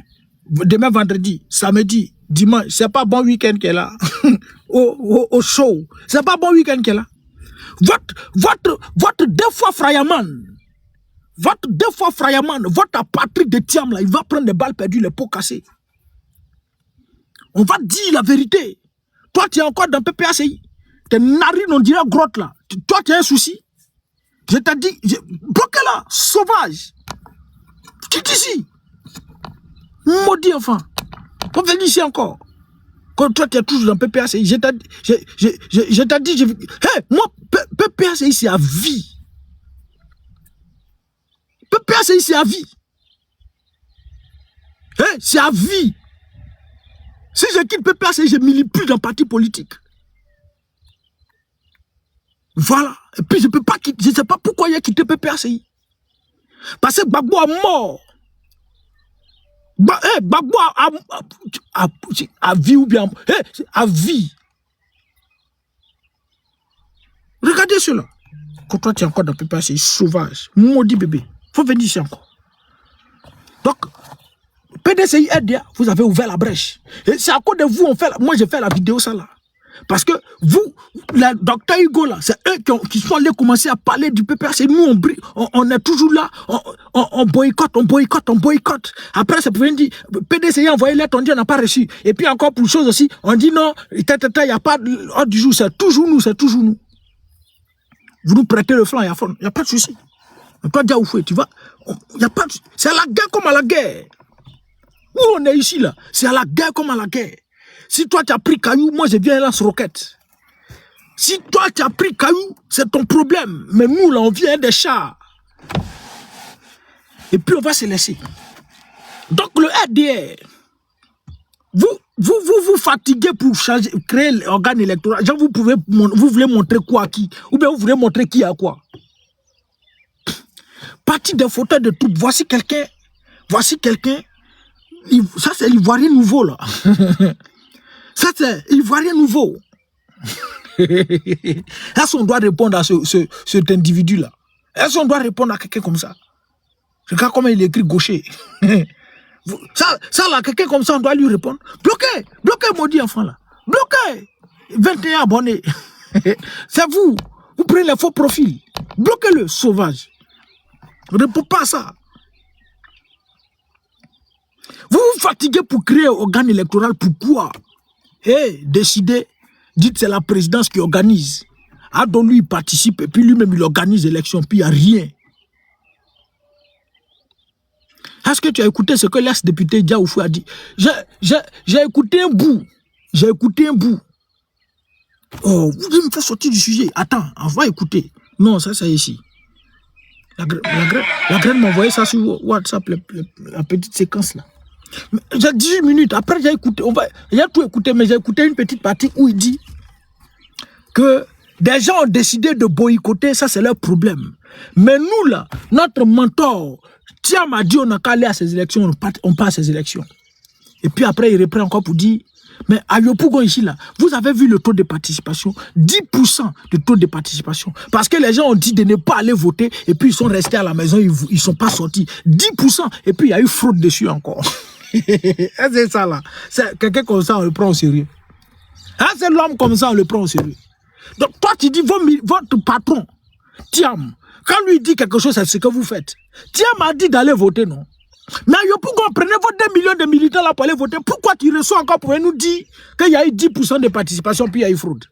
Speaker 1: vendredi, samedi, dimanche, c'est pas bon week-end qu'elle a. au show. C'est pas bon week-end qu'elle a. Votre deux fois Frayaman, votre patrie de Tiam, là, il va prendre des balles perdues, les pots cassés. On va dire la vérité. Toi, tu es encore dans PPACI. Tes narines, on dirait grotte là. Toi, tu as un souci. Je t'ai dit, bloquez-la, sauvage. Quitte ici. Maudit enfant. Faut venir ici encore. Quand toi, tu es toujours dans PPACI, je t'ai dit, hey, moi, PPACI, c'est à vie. PPACI, c'est à vie. Hey, c'est à vie. Si je quitte PPACI, je ne milite plus dans le parti politique. Voilà. Et puis, je ne peux pas quitter. Je ne sais pas pourquoi il a quitté PPACI. Parce que Gbagbo a mort. Gbagbo a vie ou bien a vie. Regardez cela. Quand toi tu es encore dans PPA, c'est sauvage. Maudit bébé. Faut venir ici encore. Donc, PDCI RDA, vous avez ouvert la brèche. Et c'est à cause de vous, moi j'ai fait la vidéo ça là. Parce que vous, le docteur Hugo là, c'est eux qui sont allés commencer à parler du PPA. C'est nous, on est toujours là, on boycotte. Après, ça pouvait dire, PDCI a envoyé lettre, on dit on n'a pas reçu. Et puis encore pour chose aussi, on dit non, il n'y a pas d'ordre du jour, c'est toujours nous. Vous nous prêtez le flanc, il n'y a pas de souci. Toi, Diaoufoué, tu vois, il y a pas de... C'est à la guerre comme à la guerre. Où on est ici là, c'est à la guerre comme à la guerre. Si toi tu as pris caillou, moi je viens et lance roquette. Si toi tu as pris caillou, c'est ton problème. Mais nous là, on vient des chars. Et puis on va se laisser. Donc le RDR, vous fatiguez pour changer, créer l'organe électoral. Genre vous voulez montrer quoi à qui? Ou bien vous voulez montrer qui à quoi? Parti des fauteuils de troupes. Voici quelqu'un. Ça c'est l'Ivoirien nouveau là. Ça c'est l'Ivoirien nouveau. Est-ce qu'on doit répondre à cet individu-là? Est-ce qu'on doit répondre à quelqu'un comme ça? Regarde comment il écrit gaucher. Ça là, quelqu'un comme ça, on doit lui répondre. Bloquez, maudit enfant là. Bloquez. 21 abonnés. C'est vous. Vous prenez les faux profils. Bloquez-le, sauvage. Ne répondez pas à ça. Vous vous fatiguez pour créer un organe électoral. Pourquoi? Décidez, dites c'est la présidence qui organise. Adon lui participe et puis lui-même il organise l'élection, puis il n'y a rien. Est-ce que tu as écouté ce que l'ex-député Diaoufou a dit? J'ai écouté un bout. Oh, vous devez me faire sortir du sujet. Attends, on va écouter. Non, ça c'est ici. La graine m'a envoyé ça sur WhatsApp, la petite séquence là. J'ai 18 minutes, après j'ai écouté, j'ai tout écouté, mais j'ai écouté une petite partie où il dit que des gens ont décidé de boycotter, ça c'est leur problème. Mais nous là, notre mentor, Thiam a dit on n'a qu'à aller à ces élections, on part à ces élections. Et puis après il reprend encore pour dire, mais à Yopougon ici là, vous avez vu le taux de participation, 10% de taux de participation. Parce que les gens ont dit de ne pas aller voter, et puis ils sont restés à la maison, ils ne sont pas sortis. 10%, et puis il y a eu fraude dessus encore. C'est ça là. C'est quelqu'un comme ça, on le prend au sérieux. C'est l'homme comme ça, on le prend au sérieux. Donc toi, tu dis, votre patron, Thiam, quand lui dit quelque chose, c'est ce que vous faites. Thiam a dit d'aller voter, non? Mais pourquoi prenez vos 2 millions de militants là pour aller voter? Pourquoi tu reçois encore pour nous dire qu'il y a eu 10% de participation puis il y a eu fraude?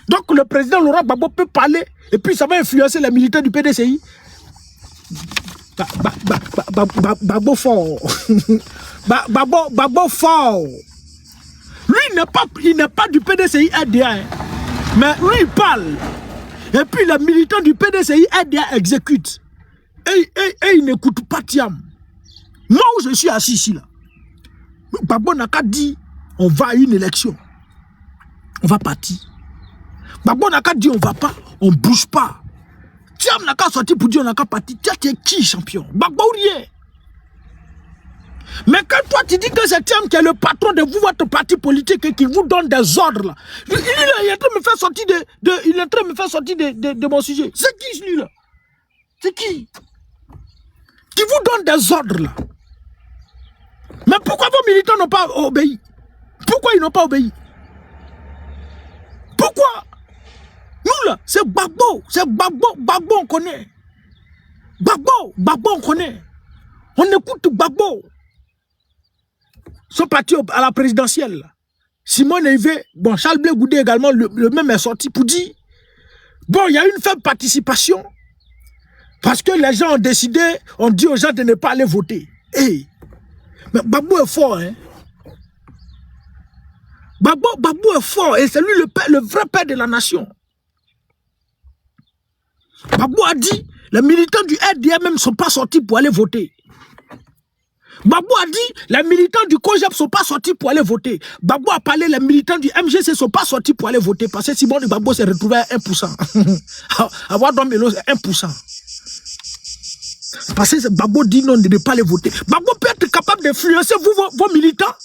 Speaker 1: Donc le président Laurent Gbagbo peut parler et puis ça va influencer les militants du PDCI. Gbagbo fort. Gbagbo fort. Lui, il n'est pas du PDCI RDA. Mais lui, il parle. Et puis les militants du PDCI RDA exécutent. Et il n'écoute pas Thiam. Moi où je suis assis ici, là, Gbagbo n'a qu'à dire on va à une élection. On va partir. Gbagbo n'a qu'à dire on va pas, on ne bouge pas. Thiam n'a qu'à sortir pour dire on n'a qu'à partir. Thiam, tu es qui, champion? Gbagbo ou rien? Mais quand toi tu dis que c'est Thiam qui est le patron de vous, votre parti politique et qui vous donne des ordres là, il est en train de me faire sortir de mon sujet. C'est qui celui-là? C'est qui? Qui vous donne des ordres là? Mais pourquoi vos militants n'ont pas obéi? Pourquoi ils n'ont pas obéi? Pourquoi? Nous là, c'est Gbagbo, Gbagbo on connaît. Gbagbo on connaît. On écoute Gbagbo. Son parti à la présidentielle là. Simone Evé, bon, Charles Blé Goudé également, le même est sorti pour dire, bon, il y a une faible participation, Parce que les gens ont décidé, on dit aux gens de ne pas aller voter. Hey. Mais Gbagbo est fort, hein. Gbagbo est fort et c'est lui le vrai père de la nation. Gbagbo a dit, les militants du RDM même ne sont pas sortis pour aller voter. Gbagbo a dit, les militants du COJEP ne sont pas sortis pour aller voter. Gbagbo a parlé, les militants du MGC ne sont pas sortis pour aller voter. Parce que Simon Gbagbo s'est retrouvé à 1%. Avoir dans Melo, c'est 1%. Parce que Gbagbo dit non de ne pas aller voter. Gbagbo peut être capable d'influencer vous, vos militants,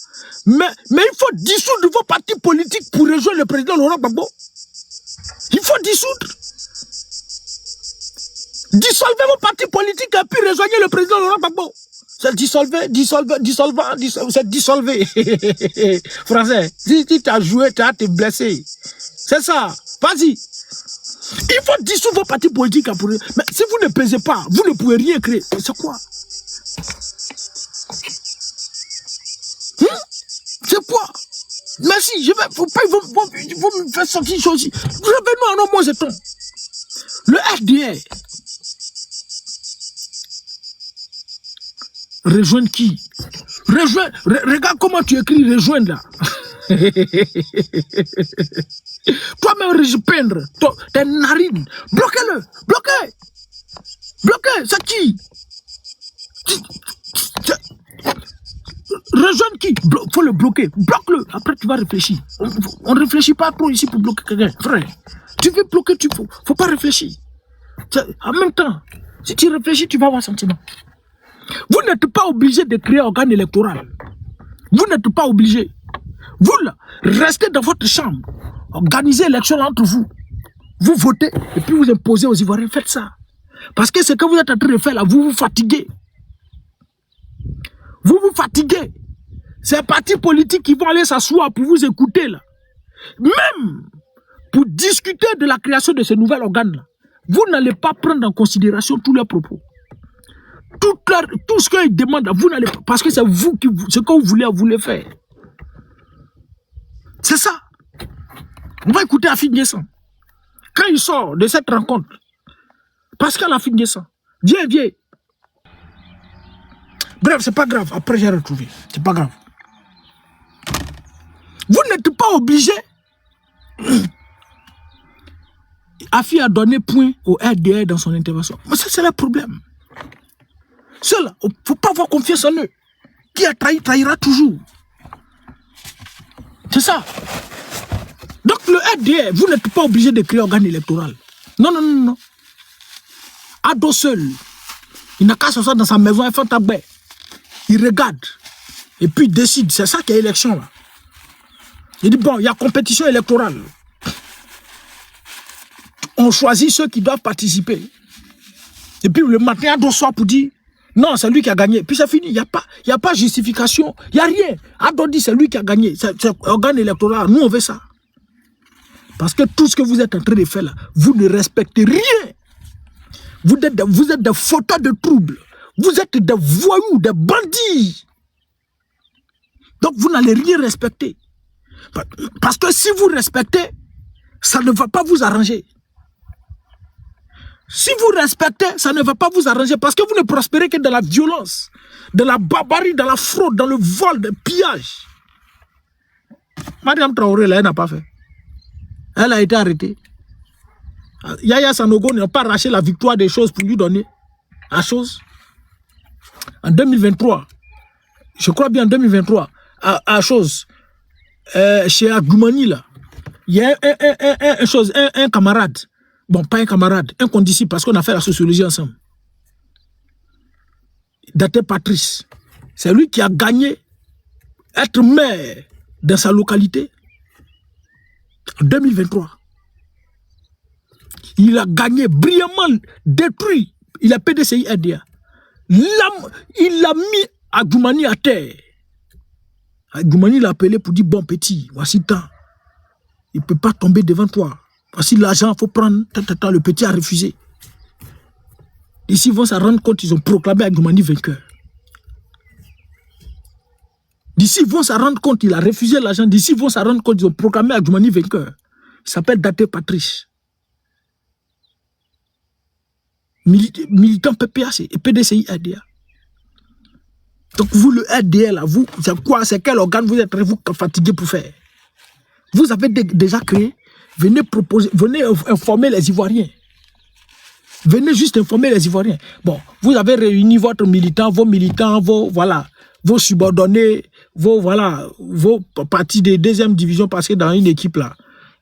Speaker 1: mais il faut dissoudre vos partis politiques pour rejoindre le président Laurent Gbagbo. Il faut dissoudre. Dissolvez vos partis politiques et puis rejoignez le président Laurent Gbagbo. C'est c'est dissolver. Français, si tu as joué, tu as été blessé. C'est ça. Vas-y. Il faut dissoudre vos partis politiques. Mais si vous ne pesez pas, vous ne pouvez rien créer. C'est quoi? C'est quoi? Merci, je vais. Faut pas, vous me faire sortir chose. Revenons à nos mots et ton. Le RDR. Rejoindre qui? Rejoindre. Regarde comment tu écris rejoindre là. Toi-même, peindre tes narines. Bloquez-le. Bloquez. Bloquez. C'est qui? Rejoindre qui? Faut le bloquer. Bloque-le. Après, tu vas réfléchir. On ne réfléchit pas trop ici pour bloquer quelqu'un. Frère, tu veux bloquer, faut pas réfléchir. En même temps, si tu réfléchis, tu vas avoir sentiment. Vous n'êtes pas obligé de créer un organe électoral. Vous n'êtes pas obligé. Vous, là, restez dans votre chambre. Organisez l'élection entre vous. Vous votez et puis vous imposez aux Ivoiriens. Faites ça. Parce que ce que vous êtes en train de faire là, vous vous fatiguez. Vous vous fatiguez. C'est un parti politique qui vont aller s'asseoir pour vous écouter là. Même pour discuter de la création de ce nouvel organe là, vous n'allez pas prendre en considération tous leurs propos. Tout ce qu'ils demandent, vous n'allez pas. Parce que c'est vous qui, ce que vous voulez faire. C'est ça. On va écouter Afid N'Guessan. Quand il sort de cette rencontre, Pascal Afid N'Guessan, viens. Bref, c'est pas grave. Après, j'ai retrouvé. C'est pas grave. Vous n'êtes pas obligé. Afi a donné point au RDR dans son intervention. Mais ça, c'est le problème. Cela, il ne faut pas avoir confiance en eux. Qui a trahi, trahira toujours. C'est ça. Donc le RDR, vous n'êtes pas obligé de créer un organe électoral. Non. Ado seul. Il n'a qu'à s'asseoir dans sa maison, il fait un tabouret. Il regarde. Et puis il décide. C'est ça qui est élection là. Il dit bon, il y a compétition électorale. On choisit ceux qui doivent participer. Et puis le matin, Ado soir pour dire non, c'est lui qui a gagné. Puis c'est fini. Il n'y a pas justification. Il n'y a rien. Ado dit c'est lui qui a gagné. C'est organe électoral. Nous, on veut ça. Parce que tout ce que vous êtes en train de faire là, vous ne respectez rien. Vous êtes des fauteurs de troubles. Vous êtes des voyous, des bandits. Donc vous n'allez rien respecter. Parce que si vous respectez, ça ne va pas vous arranger. Si vous respectez, ça ne va pas vous arranger parce que vous ne prospérez que dans la violence, dans la barbarie, dans la fraude, dans le vol, le pillage. Mariam Traoré, là, elle n'a pas fait. Elle a été arrêtée. Yaya Sanogo n'a pas arraché la victoire des choses pour lui donner la chose. En 2023, je crois bien en 2023, à chose, chez Agoumani, là, il y a un camarade. Bon, pas un camarade, un condisciple, parce qu'on a fait la sociologie ensemble. Daté Patrice. C'est lui qui a gagné être maire dans sa localité en 2023. Il a gagné brillamment, détruit. Il a PDCI RDA. Il a mis Agoumani à terre. Agoumani l'a appelé pour dire bon petit, voici tant. Il ne peut pas tomber devant toi. Voici l'argent, il faut prendre. Le petit a refusé. Ici, ils vont se rendre compte qu'ils ont proclamé Agoumani vainqueur. D'ici, ils vont se rendre compte qu'il a refusé l'argent. D'ici, ils vont se rendre compte qu'ils ont proclamé Agoumani vainqueur. Il s'appelle Daté Patrice. militants PPAC et PDCI RDA. Donc vous, le RDA, là, vous, c'est quoi? C'est quel organe vous êtes vous fatigué pour faire? Vous avez déjà créé, venez proposer, venez informer les Ivoiriens. Venez juste informer les Ivoiriens. Bon, vous avez réuni votre militant, vos subordonnés, vos partis de deuxième division, parce que dans une équipe là,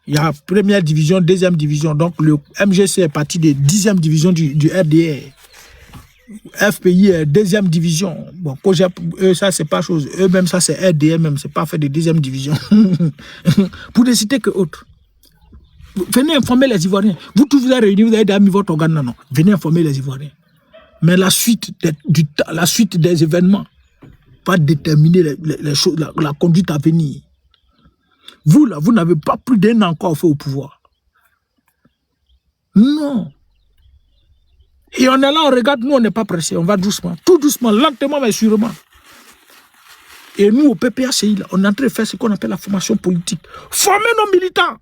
Speaker 1: il y a première division, deuxième division. Donc le MGC est parti de 10e division du RDA. FPI est deuxième division. Bon, eux, ça c'est pas chose. Eux-mêmes, ça c'est RDA même, c'est pas fait de deuxième division. Pour ne citer que autres. Venez informer les Ivoiriens. Vous tous vous avez réuni, vous avez déjà mis votre organe, non. Venez informer les Ivoiriens. Mais la suite des événements va déterminer les choses, la conduite à venir. Vous, là, vous n'avez pas plus d'un an encore fait au pouvoir. Non. Et on est là, on regarde, nous, on n'est pas pressé, on va doucement. Tout doucement, lentement, mais sûrement. Et nous, au PPACI, là, on est en train de faire ce qu'on appelle la formation politique. Former nos militants.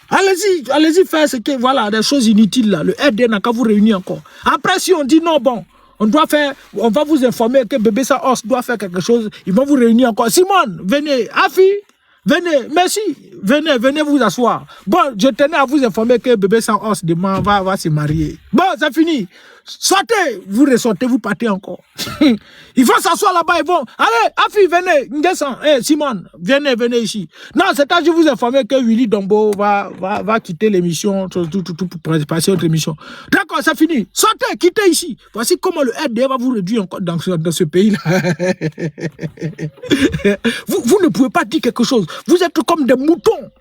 Speaker 1: Allez-y faire ce que, voilà, des choses inutiles, là. Le RDN n'a qu'à vous réunir encore. Après, si on dit non, bon, on va vous informer que Bébé Saos doit faire quelque chose, ils vont vous réunir encore. Simone, venez. Afi, venez. Merci. Venez vous asseoir. Bon, je tenais à vous informer que Bébé Saos demain va se marier. Bon, c'est fini. Sortez, vous ressortez, vous partez encore. Ils vont s'asseoir là-bas, ils vont. Allez, Afi, venez, descend. Hey, Simone, venez ici. Non, c'est à je vous informer que Willy Dombo va quitter l'émission, tout pour passer autre émission. D'accord, c'est fini. Sortez, quittez ici. Voici comment le RDA va vous réduire encore dans ce pays-là. vous ne pouvez pas dire quelque chose. Vous êtes comme des moutons.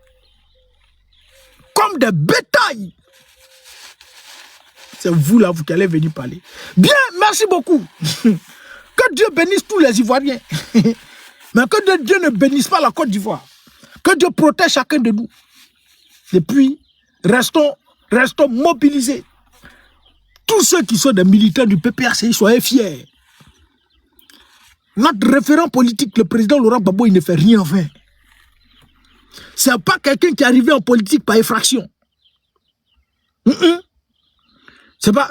Speaker 1: Comme des bétails. C'est vous là, vous qui allez venir parler. Bien, merci beaucoup. Que Dieu bénisse tous les Ivoiriens. Mais que Dieu ne bénisse pas la Côte d'Ivoire. Que Dieu protège chacun de nous. Et puis, restons mobilisés. Tous ceux qui sont des militants du PPACI, soyez fiers. Notre référent politique, le président Laurent Gbagbo, il ne fait rien faire. C'est pas quelqu'un qui est arrivé en politique par effraction. C'est pas,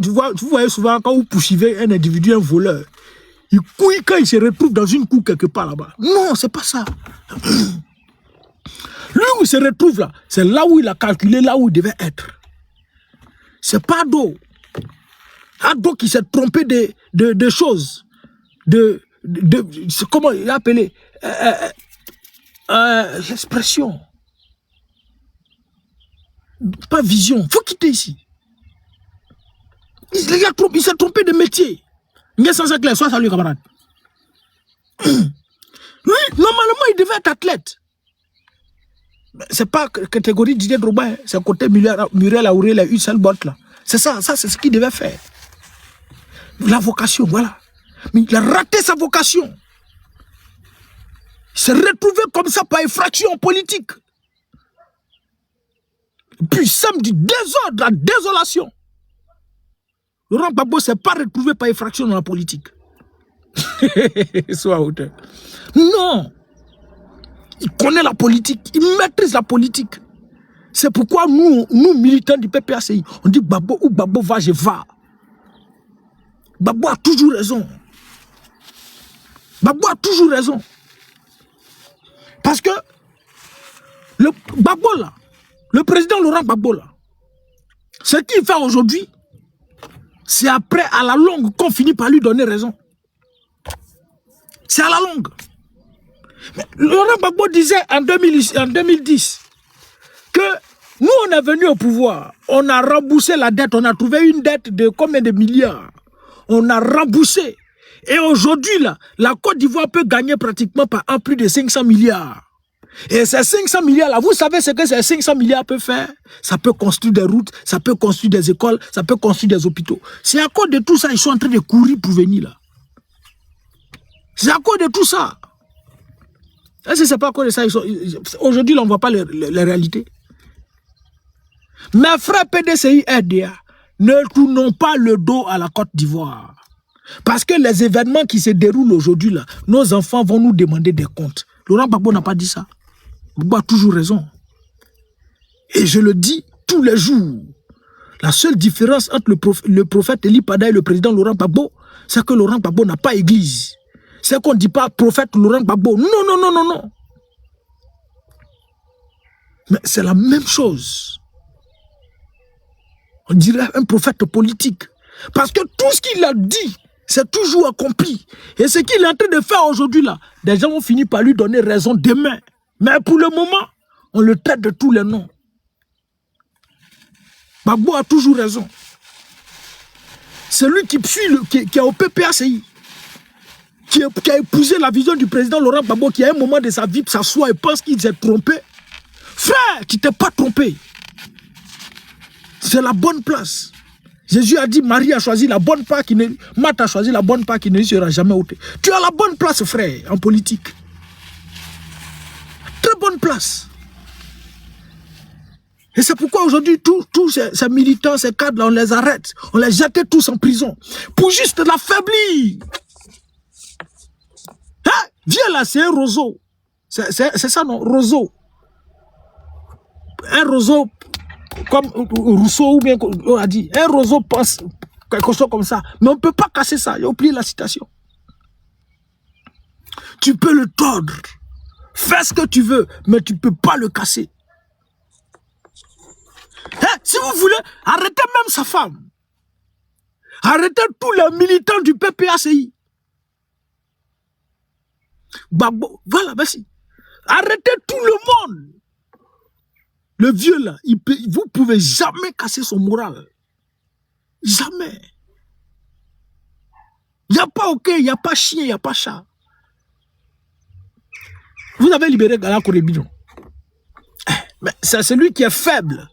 Speaker 1: vous voyez souvent quand vous poursuivez un individu, un voleur, il couille quand il se retrouve dans une cour quelque part là-bas. Non, c'est pas ça. Lui où il se retrouve là, c'est là où il a calculé, là où il devait être. C'est pas Ado. Ado qui s'est trompé de choses. Comment il a appelé l'expression. Pas vision. Faut quitter ici. Il s'est trompé de métier. Il est censé clair, soit salut camarade. Lui, normalement, il devait être athlète. C'est pas catégorie Didier Drogba, c'est côté Muriel Auré, la Usain Bolt là. C'est ça c'est ce qu'il devait faire. La vocation, voilà. Mais il a raté sa vocation. Il s'est retrouvé comme ça par effraction politique. Puis sème du désordre, la désolation. Laurent Gbagbo ne s'est pas retrouvé par effraction dans la politique. Sois hauteur. Non. Il connaît la politique, il maîtrise la politique. C'est pourquoi nous militants du PPACI, on dit Gbagbo, où Gbagbo va, je vais. Gbagbo a toujours raison. Gbagbo a toujours raison. Parce que le Gbagbo là, le président Laurent Gbagbo là, ce qu'il fait aujourd'hui, c'est après, à la longue, qu'on finit par lui donner raison. C'est à la longue. Mais Laurent Gbagbo disait en 2010 que nous, on est venu au pouvoir, on a remboursé la dette, on a trouvé une dette de combien de milliards? On a remboursé. Et aujourd'hui, là, la Côte d'Ivoire peut gagner pratiquement par an plus de 500 milliards. Et ces 500 milliards-là, vous savez ce que ces 500 milliards peuvent faire? Ça peut construire des routes, ça peut construire des écoles, ça peut construire des hôpitaux. C'est à cause de tout ça, ils sont en train de courir pour venir là. C'est à cause de tout ça. Est-ce que c'est pas à cause de ça? Aujourd'hui, on ne voit pas les réalités. Mes frères PDCI RDA, ne tournons pas le dos à la Côte d'Ivoire. Parce que les événements qui se déroulent aujourd'hui, là, nos enfants vont nous demander des comptes. Laurent Gbagbo n'a pas dit ça. Gbagbo a toujours raison. Et je le dis tous les jours. La seule différence entre le prophète Eli Pada et le président Laurent Gbagbo, c'est que Laurent Gbagbo n'a pas église. C'est qu'on ne dit pas prophète Laurent Gbagbo. Non, non, non, non, non. Mais c'est la même chose. On dirait un prophète politique. Parce que tout ce qu'il a dit, c'est toujours accompli. Et ce qu'il est en train de faire aujourd'hui, là, des gens ont fini par lui donner raison demain. Mais pour le moment, on le traite de tous les noms. Gbagbo a toujours raison. C'est lui qui suit, qui est au PPACI, qui a épousé la vision du président Laurent Gbagbo, qui à un moment de sa vie s'assoit et pense qu'il s'est trompé. Frère, tu t'es pas trompé. C'est la bonne place. Jésus a dit, Marie a choisi la bonne part qui ne... Marthe a choisi la bonne part qui ne sera jamais ôtée. Tu as la bonne place, frère, en politique. Très bonne place. Et c'est pourquoi aujourd'hui, tous ces militants, ces cadres-là, on les arrête. On les jette tous en prison. Pour juste l'affaiblir. Hein? Viens là, c'est un roseau. C'est ça, non? Roseau. Un roseau, comme Rousseau ou bien on a dit, un roseau passe quelque chose comme ça. Mais on ne peut pas casser ça. J'ai oublié la citation. Tu peux le tordre. Fais ce que tu veux, mais tu ne peux pas le casser. Hein? Si vous voulez, arrêtez même sa femme. Arrêtez tous les militants du PPACI. Gbagbo, voilà, merci. Arrêtez tout le monde. Le vieux là, vous ne pouvez jamais casser son moral. Jamais. Il n'y a pas ok, il n'y a pas chien, il n'y a pas chat. Vous avez libéré Gala Korebino. Mais c'est celui qui est faible,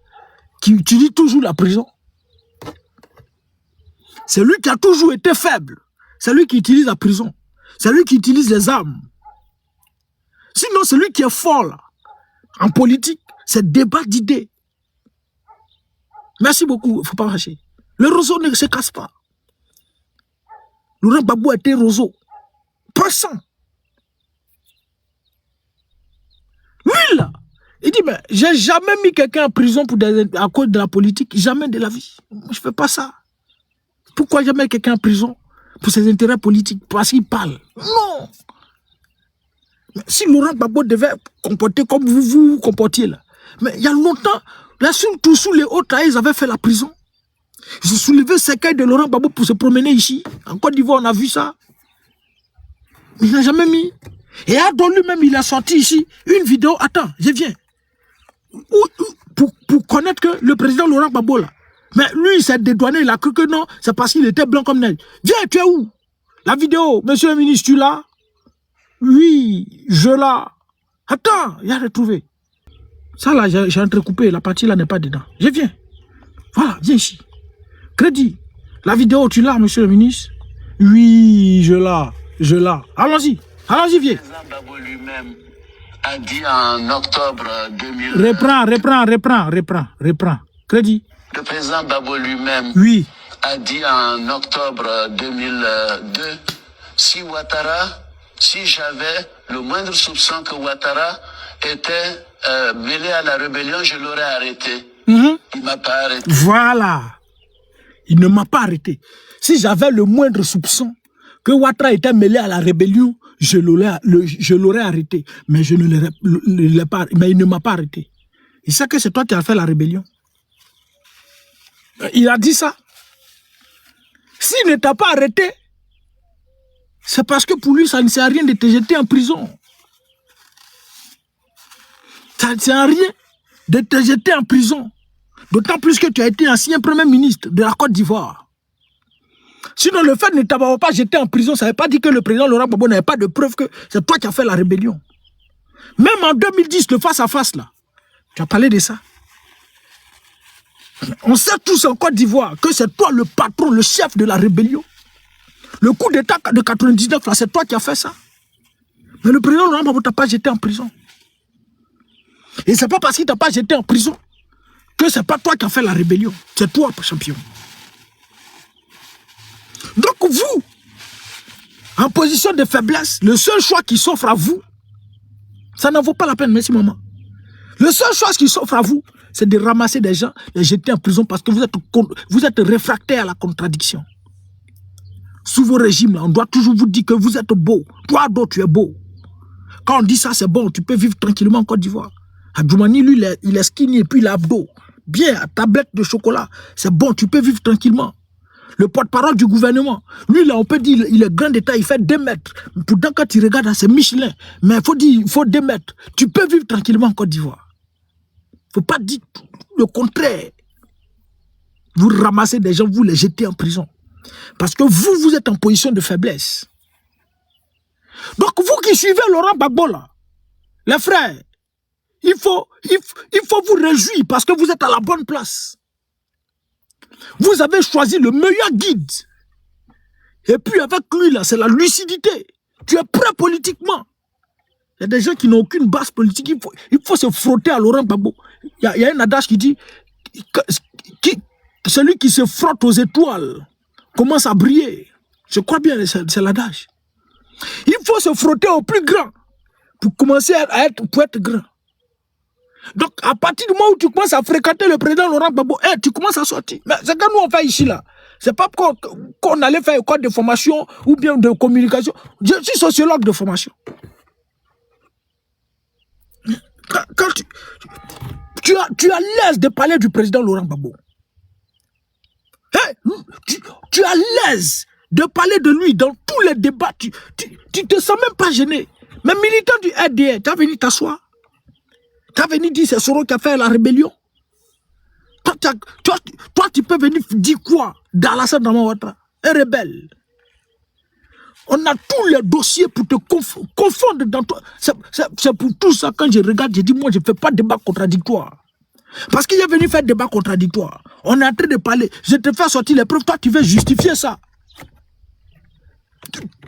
Speaker 1: qui utilise toujours la prison. C'est lui qui a toujours été faible. C'est lui qui utilise la prison. C'est lui qui utilise les armes. Sinon, celui qui est fort là, en politique, c'est débat d'idées. Merci beaucoup, il ne faut pas lâcher. Le roseau ne se casse pas. Laurent Gbagbo était roseau. Pressant. Lui là, il dit, mais j'ai jamais mis quelqu'un en prison à cause de la politique. Jamais de la vie. Moi, je ne fais pas ça. Pourquoi jamais quelqu'un en prison pour ses intérêts politiques? Parce qu'il parle. Non. Mais si Laurent Gbagbo devait comporter comme vous vous comportiez là, mais il y a longtemps, là, surtout sous les hauts ils avaient fait la prison. Ils ont soulevé ce caille de Laurent Gbagbo pour se promener ici. En Côte d'Ivoire, on a vu ça. Mais il n'a jamais mis. Et Adon lui-même, il a sorti ici une vidéo. Attends, je viens. Pour connaître que le président Laurent Gbagbo là, mais lui, il s'est dédouané, il a cru que non, c'est parce qu'il était blanc comme neige. Viens, tu es où? La vidéo, monsieur le ministre, tu l'as? Oui, je l'ai. Attends, il a retrouvé. Ça là, j'ai entrecoupé, la partie là n'est pas dedans. Je viens. Voilà, viens ici. Crédit. La vidéo, tu l'as, monsieur le ministre? Oui, je l'ai. Je l'ai. Allons-y. Allons-y, viens.
Speaker 5: Le président Gbagbo lui-même a dit en octobre 2000...
Speaker 1: Reprends. Crédit.
Speaker 5: Le président Gbagbo lui-même
Speaker 1: Oui.
Speaker 5: a dit en octobre 2002, si j'avais le moindre soupçon que Ouattara était mêlé à la rébellion, je l'aurais arrêté. Il ne m'a pas arrêté.
Speaker 1: Voilà. Il ne m'a pas arrêté. Si j'avais le moindre soupçon que Ouattara était mêlé à la rébellion, je l'aurais arrêté. Mais je ne l'ai pas. Mais il ne m'a pas arrêté. Il sait que c'est toi qui as fait la rébellion. Il a dit ça. S'il ne t'a pas arrêté, c'est parce que pour lui, ça ne sert à rien de te jeter en prison. Ça ne sert à rien de te jeter en prison. D'autant plus que tu as été ancien premier ministre de la Côte d'Ivoire. Sinon, le fait de ne t'avoir pas jeté en prison, ça ne veut pas dire que le président Laurent Gbagbo n'avait pas de preuve que c'est toi qui as fait la rébellion. Même en 2010, le face-à-face, là, tu as parlé de ça. On sait tous en Côte d'Ivoire que c'est toi le patron, le chef de la rébellion. Le coup d'État de 99, là, c'est toi qui as fait ça. Mais le président Laurent Gbagbo ne t'a pas jeté en prison. Et c'est pas parce qu'il ne t'a pas jeté en prison que c'est pas toi qui as fait la rébellion. C'est toi, champion. Donc vous, en position de faiblesse, le seul choix qui s'offre à vous, ça n'en vaut pas la peine, merci maman. Le seul choix qui s'offre à vous, c'est de ramasser des gens, les jeter en prison parce que vous êtes réfractaires à la contradiction. Sous vos régimes, là, on doit toujours vous dire que vous êtes beau. Toi, d'autres, tu es beau. Quand on dit ça, c'est bon, tu peux vivre tranquillement en Côte d'Ivoire. Adjoumani, lui, il est skinny et puis il a abdos. Bien, à tablette de chocolat. C'est bon, tu peux vivre tranquillement. Le porte-parole du gouvernement, lui, là, on peut dire, il est grand d'état, il fait 2 mètres. Pourtant, quand tu regardes, c'est Michelin. Mais il faut 2 mètres. Tu peux vivre tranquillement en Côte d'Ivoire. Il ne faut pas dire le contraire. Vous ramassez des gens, vous les jetez en prison. Parce que vous êtes en position de faiblesse. Donc, vous qui suivez Laurent Gbagbo, là, les frères, il faut vous réjouir parce que vous êtes à la bonne place. Vous avez choisi le meilleur guide. Et puis, avec lui, là, c'est la lucidité. Tu es prêt politiquement. Il y a des gens qui n'ont aucune base politique. Il faut se frotter à Laurent Gbagbo. Il y a un adage qui dit celui qui se frotte aux étoiles commence à briller. Je crois bien, c'est l'adage. Il faut se frotter au plus grand pour commencer pour être grand. Donc, à partir du moment où tu commences à fréquenter le président Laurent Gbagbo, tu commences à sortir. Mais c'est que nous, on fait ici, là. C'est pas qu'on allait faire école de formation ou bien de communication. Je suis sociologue de formation. Quand tu as l'aise de parler du président Laurent Gbagbo. Tu as l'aise de parler de lui dans tous les débats. Tu te sens même pas gêné. Mais militant du RDR, tu as venu t'asseoir. Tu as venu dire c'est Soro qui a fait la rébellion. Toi, tu peux venir dire quoi d'Alassane Dramane Ouattara, un rebelle. On a tous les dossiers pour te confondre dans toi. C'est pour tout ça, quand je regarde, je dis, moi, je ne fais pas de débat contradictoire. Parce qu'il est venu faire débat contradictoire. On est en train de parler. Je te fais sortir les preuves. Toi, tu veux justifier ça.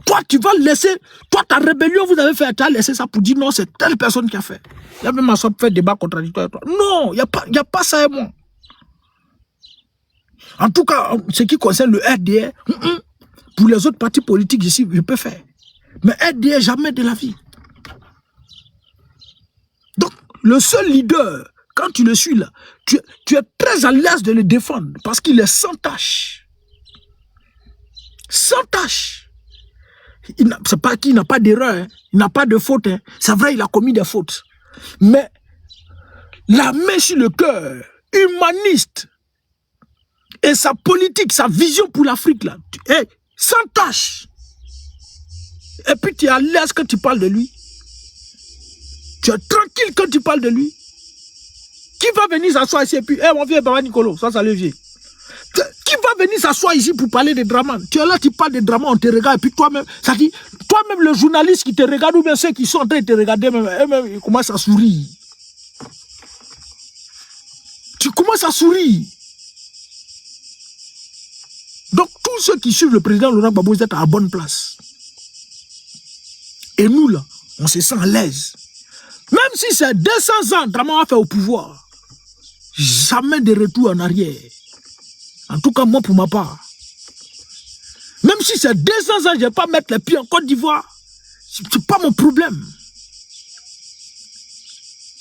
Speaker 1: Toi, tu vas laisser... Toi, ta rébellion, vous avez fait... Tu as laissé ça pour dire non, c'est telle personne qui a fait. Il y a même à faire débat contradictoire. Non, il n'y a pas ça et moi. En tout cas, ce qui concerne le RDR, pour les autres partis politiques ici, je peux faire. Mais RDR, jamais de la vie. Donc, le seul leader, quand tu le suis là, tu es très à l'aise de le défendre parce qu'il est sans tâche. Sans tâche. C'est pas qu'il n'a pas d'erreur, hein. Il n'a pas de faute. Hein. C'est vrai, il a commis des fautes. Mais la main sur le cœur, humaniste, et sa politique, sa vision pour l'Afrique, là, sans tâche. Et puis tu es à l'aise quand tu parles de lui. Tu es tranquille quand tu parles de lui. Qui va venir s'asseoir ici et puis, mon vieux Baba Nicolo, ça le vieux. Qui va venir s'asseoir ici pour parler de Dramane? Tu es là, tu parles de Dramane, on te regarde, et puis toi-même, ça dit, toi-même le journaliste qui te regarde, ou bien ceux qui sont en train de te regarder, eux-mêmes, ils commencent à sourire. Tu commences à sourire. Donc, tous ceux qui suivent le président Laurent Gbagbo, ils sont à la bonne place. Et nous, là, on se sent à l'aise. Même si c'est 200 ans, Dramane a fait au pouvoir. Jamais de retour en arrière. En tout cas, moi, pour ma part. Même si c'est 200 ans, je ne vais pas mettre les pieds en Côte d'Ivoire. Ce n'est pas mon problème.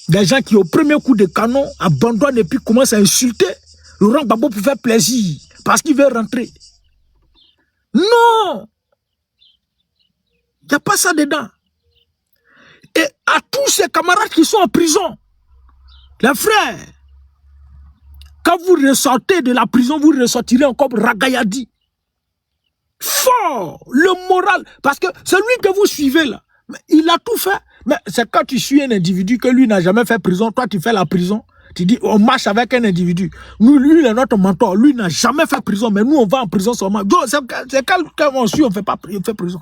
Speaker 1: Des gens qui, au premier coup de canon, abandonnent et puis commencent à insulter Laurent Gbagbo pour faire plaisir. Parce qu'il veut rentrer. Non! Il n'y a pas ça dedans. Et à tous ces camarades qui sont en prison, les frères, quand vous ressortez de la prison, vous ressortirez encore ragaillardi. Fort, le moral. Parce que celui que vous suivez là, il a tout fait. Mais c'est quand tu suis un individu que lui n'a jamais fait prison, toi tu fais la prison. Tu dis, on marche avec un individu. Nous, lui, il est notre mentor. Lui n'a jamais fait prison, mais nous, on va en prison seulement. C'est quand on suit, on fait prison.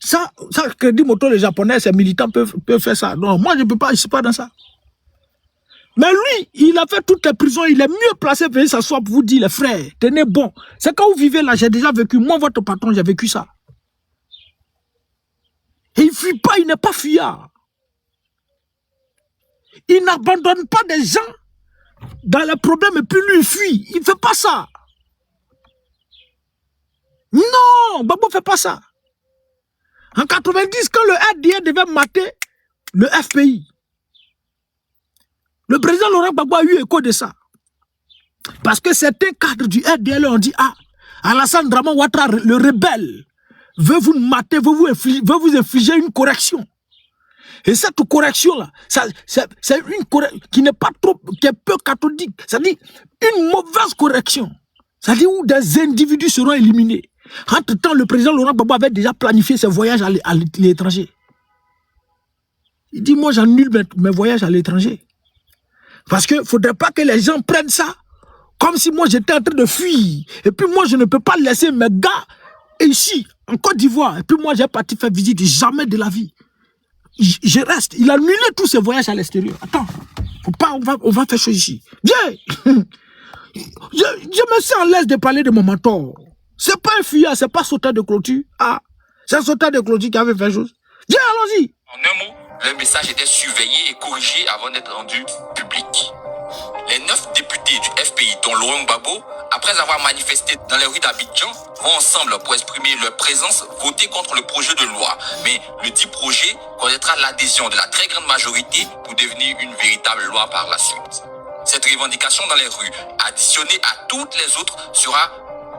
Speaker 1: Ça, Crédit Moto, les Japonais, ces militants peuvent faire ça. Non, moi, je ne peux pas, je ne suis pas dans ça. Mais lui, il a fait toutes les prisons, il est mieux placé pour venir s'asseoir pour vous dire, les frères, tenez bon. C'est quand vous vivez là, j'ai déjà vécu. Moi, votre patron, j'ai vécu ça. Et il ne fuit pas, il n'est pas fuyard. Il n'abandonne pas des gens dans les problèmes et puis lui, il fuit. Il ne fait pas ça. Non, Gbagbo ne fait pas ça. En 90, quand le RDR devait mater le FPI, Le président Laurent Gbagbo a eu écho de ça. Parce que certains cadres du RDL ont dit, ah, Alassane Draman Ouattara, le rebelle, veut vous mater, veut vous infliger une correction. Et cette correction-là, c'est une correction qui n'est pas trop, qui est peu catholique. C'est-à-dire une mauvaise correction. C'est-à-dire où des individus seront éliminés. Entre-temps, le président Laurent Gbagbo avait déjà planifié ses voyages à l'étranger. Il dit, moi j'annule mes voyages à l'étranger. Parce qu'il ne faudrait pas que les gens prennent ça comme si moi j'étais en train de fuir. Et puis moi je ne peux pas laisser mes gars ici, en Côte d'Ivoire. Et puis moi j'ai parti faire visite, jamais de la vie. Je reste. Il a annulé tous ses voyages à l'extérieur. Attends, faut pas, on va faire chose ici. Viens. Je me sens à l'aise de parler de mon mentor. C'est pas un fuyard, c'est pas sauteur de clôture. Ah, c'est un sauteur de clôture qui avait fait chose. Viens, allons-y.
Speaker 6: En un mot, le message était surveillé et corrigé avant d'être rendu public. Les 9 députés du FPI, dont Laurent Gbagbo, après avoir manifesté dans les rues d'Abidjan, vont ensemble pour exprimer leur présence, voter contre le projet de loi. Mais le dit projet connaîtra l'adhésion de la très grande majorité pour devenir une véritable loi par la suite. Cette revendication dans les rues, additionnée à toutes les autres, sera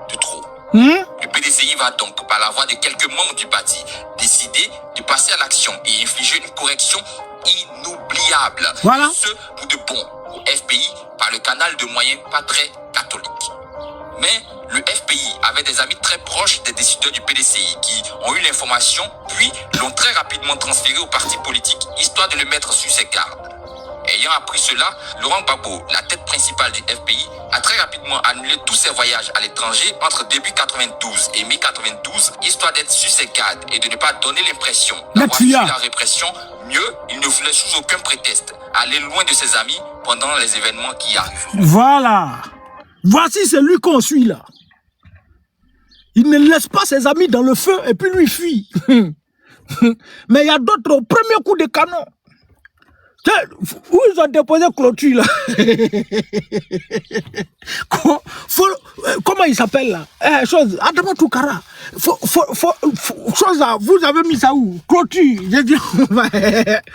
Speaker 6: de trop. Le PDCI va donc, par la voix de quelques membres du parti, décider de passer à l'action et infliger une correction inoubliable.
Speaker 1: Voilà.
Speaker 6: Ce pour de bon au FPI par le canal de moyens pas très catholiques. Mais le FPI avait des amis très proches des décideurs du PDCI qui ont eu l'information, puis l'ont très rapidement transféré au parti politique, histoire de le mettre sur ses gardes. Ayant appris cela, Laurent Gbagbo, la tête principale du FPI, a très rapidement annulé tous ses voyages à l'étranger entre début 92 et mi-92, histoire d'être sur ses gardes et de ne pas donner l'impression d'avoir fui la répression. Mieux, il ne voulait sous aucun prétexte aller loin de ses amis pendant les événements qui arrivent.
Speaker 1: Voilà. Voici celui qu'on suit là. Il ne laisse pas ses amis dans le feu et puis lui fuit. Mais il y a d'autres au premier coup de canon. Où ils ont déposé clôture là? Comment il s'appelle là? Adama Toukara. Chose là, vous avez mis ça où? Clôture. J'ai dit,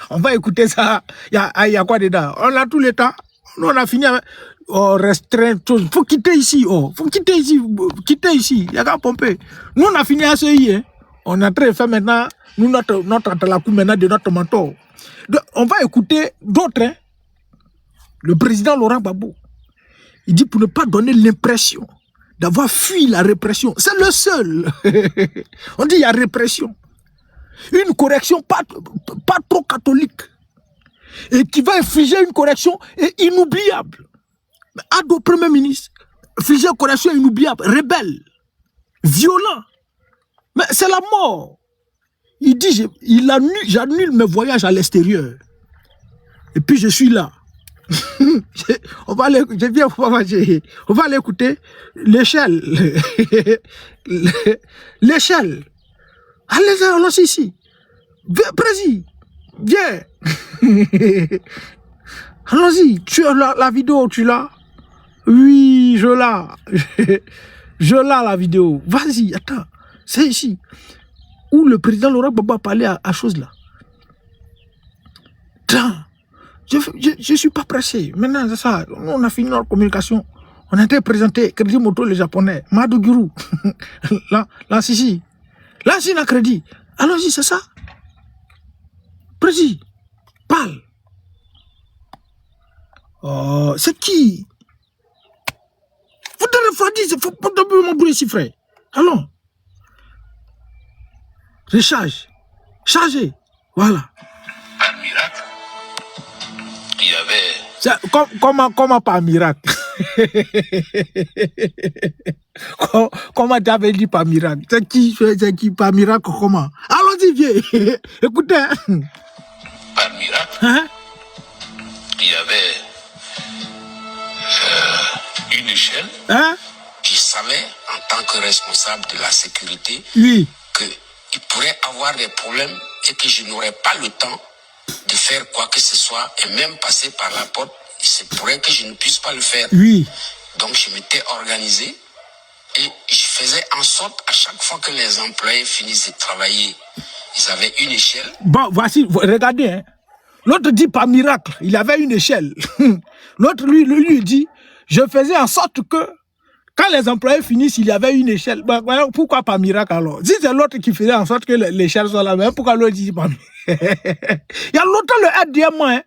Speaker 1: on va écouter ça. Il y a quoi dedans? On a tout le temps. Nous on a fini avec restreint. Faut quitter ici. Faut quitter ici. Quitter ici. Il y a qu'à pomper. Nous on a fini à ce hier. On est en train de faire maintenant, nous notre la coup maintenant de notre mentor. On va écouter d'autres. Hein. Le président Laurent Gbagbo, il dit pour ne pas donner l'impression d'avoir fui la répression. C'est le seul. On dit il y a répression. Une correction pas trop catholique. Et qui va infliger une correction inoubliable. Ado Premier ministre, infliger une correction inoubliable, rebelle, violent. Mais c'est la mort. Il dit, j'annule mes voyages à l'extérieur. Et puis je suis là. On va aller écouter l'échelle. L'échelle. Allez ici. Viens, président. Viens. Allons-y. Tu as la vidéo, tu l'as? Oui, je l'ai. Je l'ai la vidéo. Vas-y, attends. C'est ici. Où le président Laurent Gbagbo a parlé à chose là. Je ne suis pas pressé. Maintenant, c'est ça. On a fini notre communication. On a été présenté Crédit Moto, le japonais. Maduguru. Là, si. Là, c'est un crédit. Allons-y, c'est ça. Président, parle. C'est qui? Vous devez faire dire, il faut pas tomber mon bruit ici, frère. Allons. Recharge. Chargez. Voilà.
Speaker 5: Par miracle, il y avait...
Speaker 1: Comment par miracle? Comment tu avais dit par miracle? C'est qui par miracle? Comment? Allons-y, viens. Écoutez.
Speaker 5: Par miracle,
Speaker 1: Hein?
Speaker 5: il y avait une échelle
Speaker 1: Hein?
Speaker 5: qui savait, en tant que responsable de la sécurité,
Speaker 1: Oui.
Speaker 5: qu'il pourrait avoir des problèmes et que je n'aurais pas le temps de faire quoi que ce soit et même passer par la porte. Il se pourrait que je ne puisse pas le faire.
Speaker 1: Oui.
Speaker 5: Donc je m'étais organisé et je faisais en sorte à chaque fois que les employés finissaient de travailler, ils avaient une échelle.
Speaker 1: Bon, voici, regardez. Hein. L'autre dit par miracle, il y avait une échelle. L'autre, lui dit, je faisais en sorte que quand les employés finissent, il y avait une échelle. Bah, pourquoi par miracle alors? Si c'est l'autre qui faisait en sorte que l'échelle soit là, mais pourquoi l'autre dit par miracle? Il y a longtemps le RDM, hein.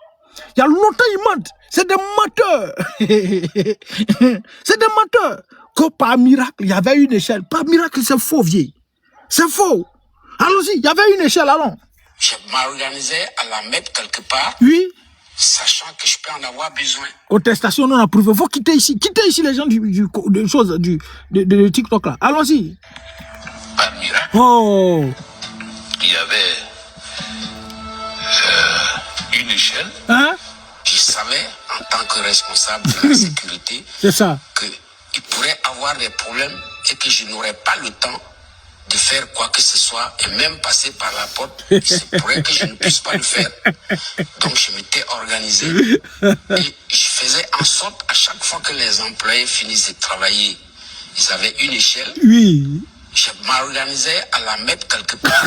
Speaker 1: Il y a longtemps ils mentent. C'est des menteurs. C'est des menteurs. Que par miracle, il y avait une échelle. Par miracle, c'est faux, vieille. C'est faux. Allons-y, il y avait une échelle, allons.
Speaker 5: Je m'organisais à la mettre quelque part.
Speaker 1: Oui.
Speaker 5: Sachant que je peux en avoir besoin.
Speaker 1: Contestation non approuvée. Faut quitter ici. Quittez ici les gens de TikTok là. Allons-y.
Speaker 3: Par miracle,
Speaker 1: Oh.
Speaker 3: il y avait une échelle.
Speaker 1: Hein?
Speaker 5: Je savais, en tant que responsable de la sécurité,
Speaker 1: C'est ça.
Speaker 5: qu'il pourrait avoir des problèmes et que je n'aurais pas le temps de faire quoi que ce soit et même passer par la porte. Il se pourrait que je ne puisse pas le faire. Donc je m'étais organisé et je faisais en sorte à chaque fois que les employés finissaient de travailler, ils avaient une échelle.
Speaker 1: Oui.
Speaker 5: Je m'organisais à la mettre quelque part,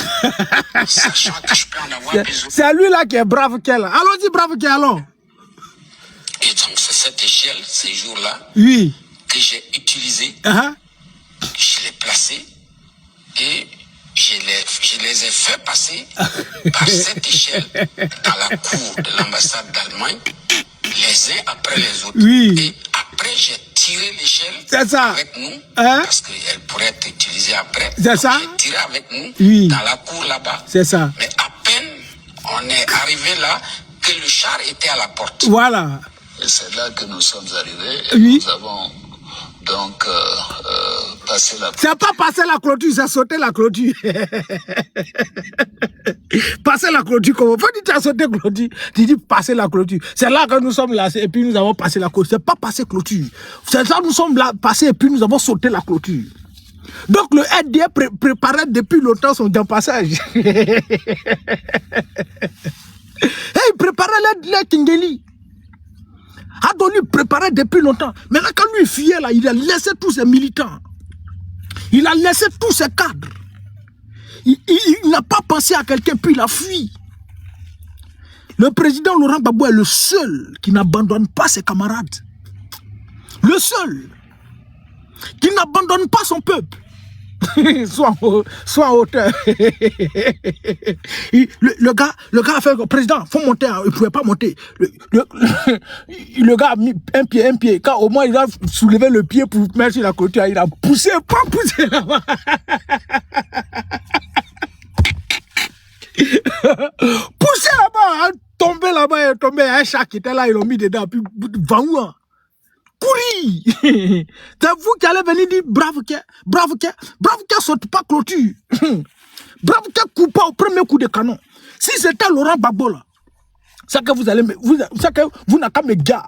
Speaker 5: sachant que je peux en avoir besoin.
Speaker 1: C'est lui là qui est brave qu'elle. Allons-y, brave qu'elle, allons.
Speaker 5: Et donc c'est cette échelle, ces jours-là,
Speaker 1: Oui.
Speaker 5: que j'ai utilisée. Je l'ai placée et je les ai fait passer par cette échelle dans la cour de l'ambassade d'Allemagne, les uns après les autres.
Speaker 1: Oui.
Speaker 5: Et après, j'ai tiré l'échelle avec nous, parce qu'elle pourrait être utilisée après.
Speaker 1: C'est ça.
Speaker 5: J'ai tiré avec nous dans la cour là-bas.
Speaker 1: C'est ça.
Speaker 5: Mais à peine on est arrivé là, que le char était à la porte.
Speaker 1: Voilà.
Speaker 3: Et c'est là que nous sommes arrivés. Et
Speaker 1: Oui.
Speaker 3: nous avons donc passé la...
Speaker 1: C'est pas passer la clôture, c'est sauter la clôture. Passer la clôture, comment? Faut dire tu as sauté la clôture. Tu dis passer la clôture. C'est là que nous sommes là et puis nous avons passé la clôture. C'est pas passer clôture. C'est là que nous sommes là passés et puis nous avons sauté la clôture. Donc le RDA préparait depuis longtemps son grand passage. Et il préparait les Kingeli. Adoni préparait depuis longtemps. Maintenant, quand lui fuyait là, il a laissé tous ses militants. Il a laissé tous ses cadres. Il n'a pas pensé à quelqu'un, puis il a fui. Le président Laurent Gbagbo est le seul qui n'abandonne pas ses camarades. Le seul qui n'abandonne pas son peuple. soit en hauteur. le gars a fait, président, faut monter, il ne pouvait pas monter. Le gars a mis un pied. Quand au moins il a soulevé le pied pour mettre sur la clôture, il a poussé, pas poussé là-bas. Poussé là-bas, tombé là-bas, tombé, un chat qui était là, ils l'ont mis dedans, puis Vangoua. Courir. C'est vous qui allez venir dire brave qui saute pas clôture. Brave qui coupe pas au premier coup de canon. Si c'était Laurent Gbagbo là, c'est que vous allez c'est que vous n'avez qu'à me gars.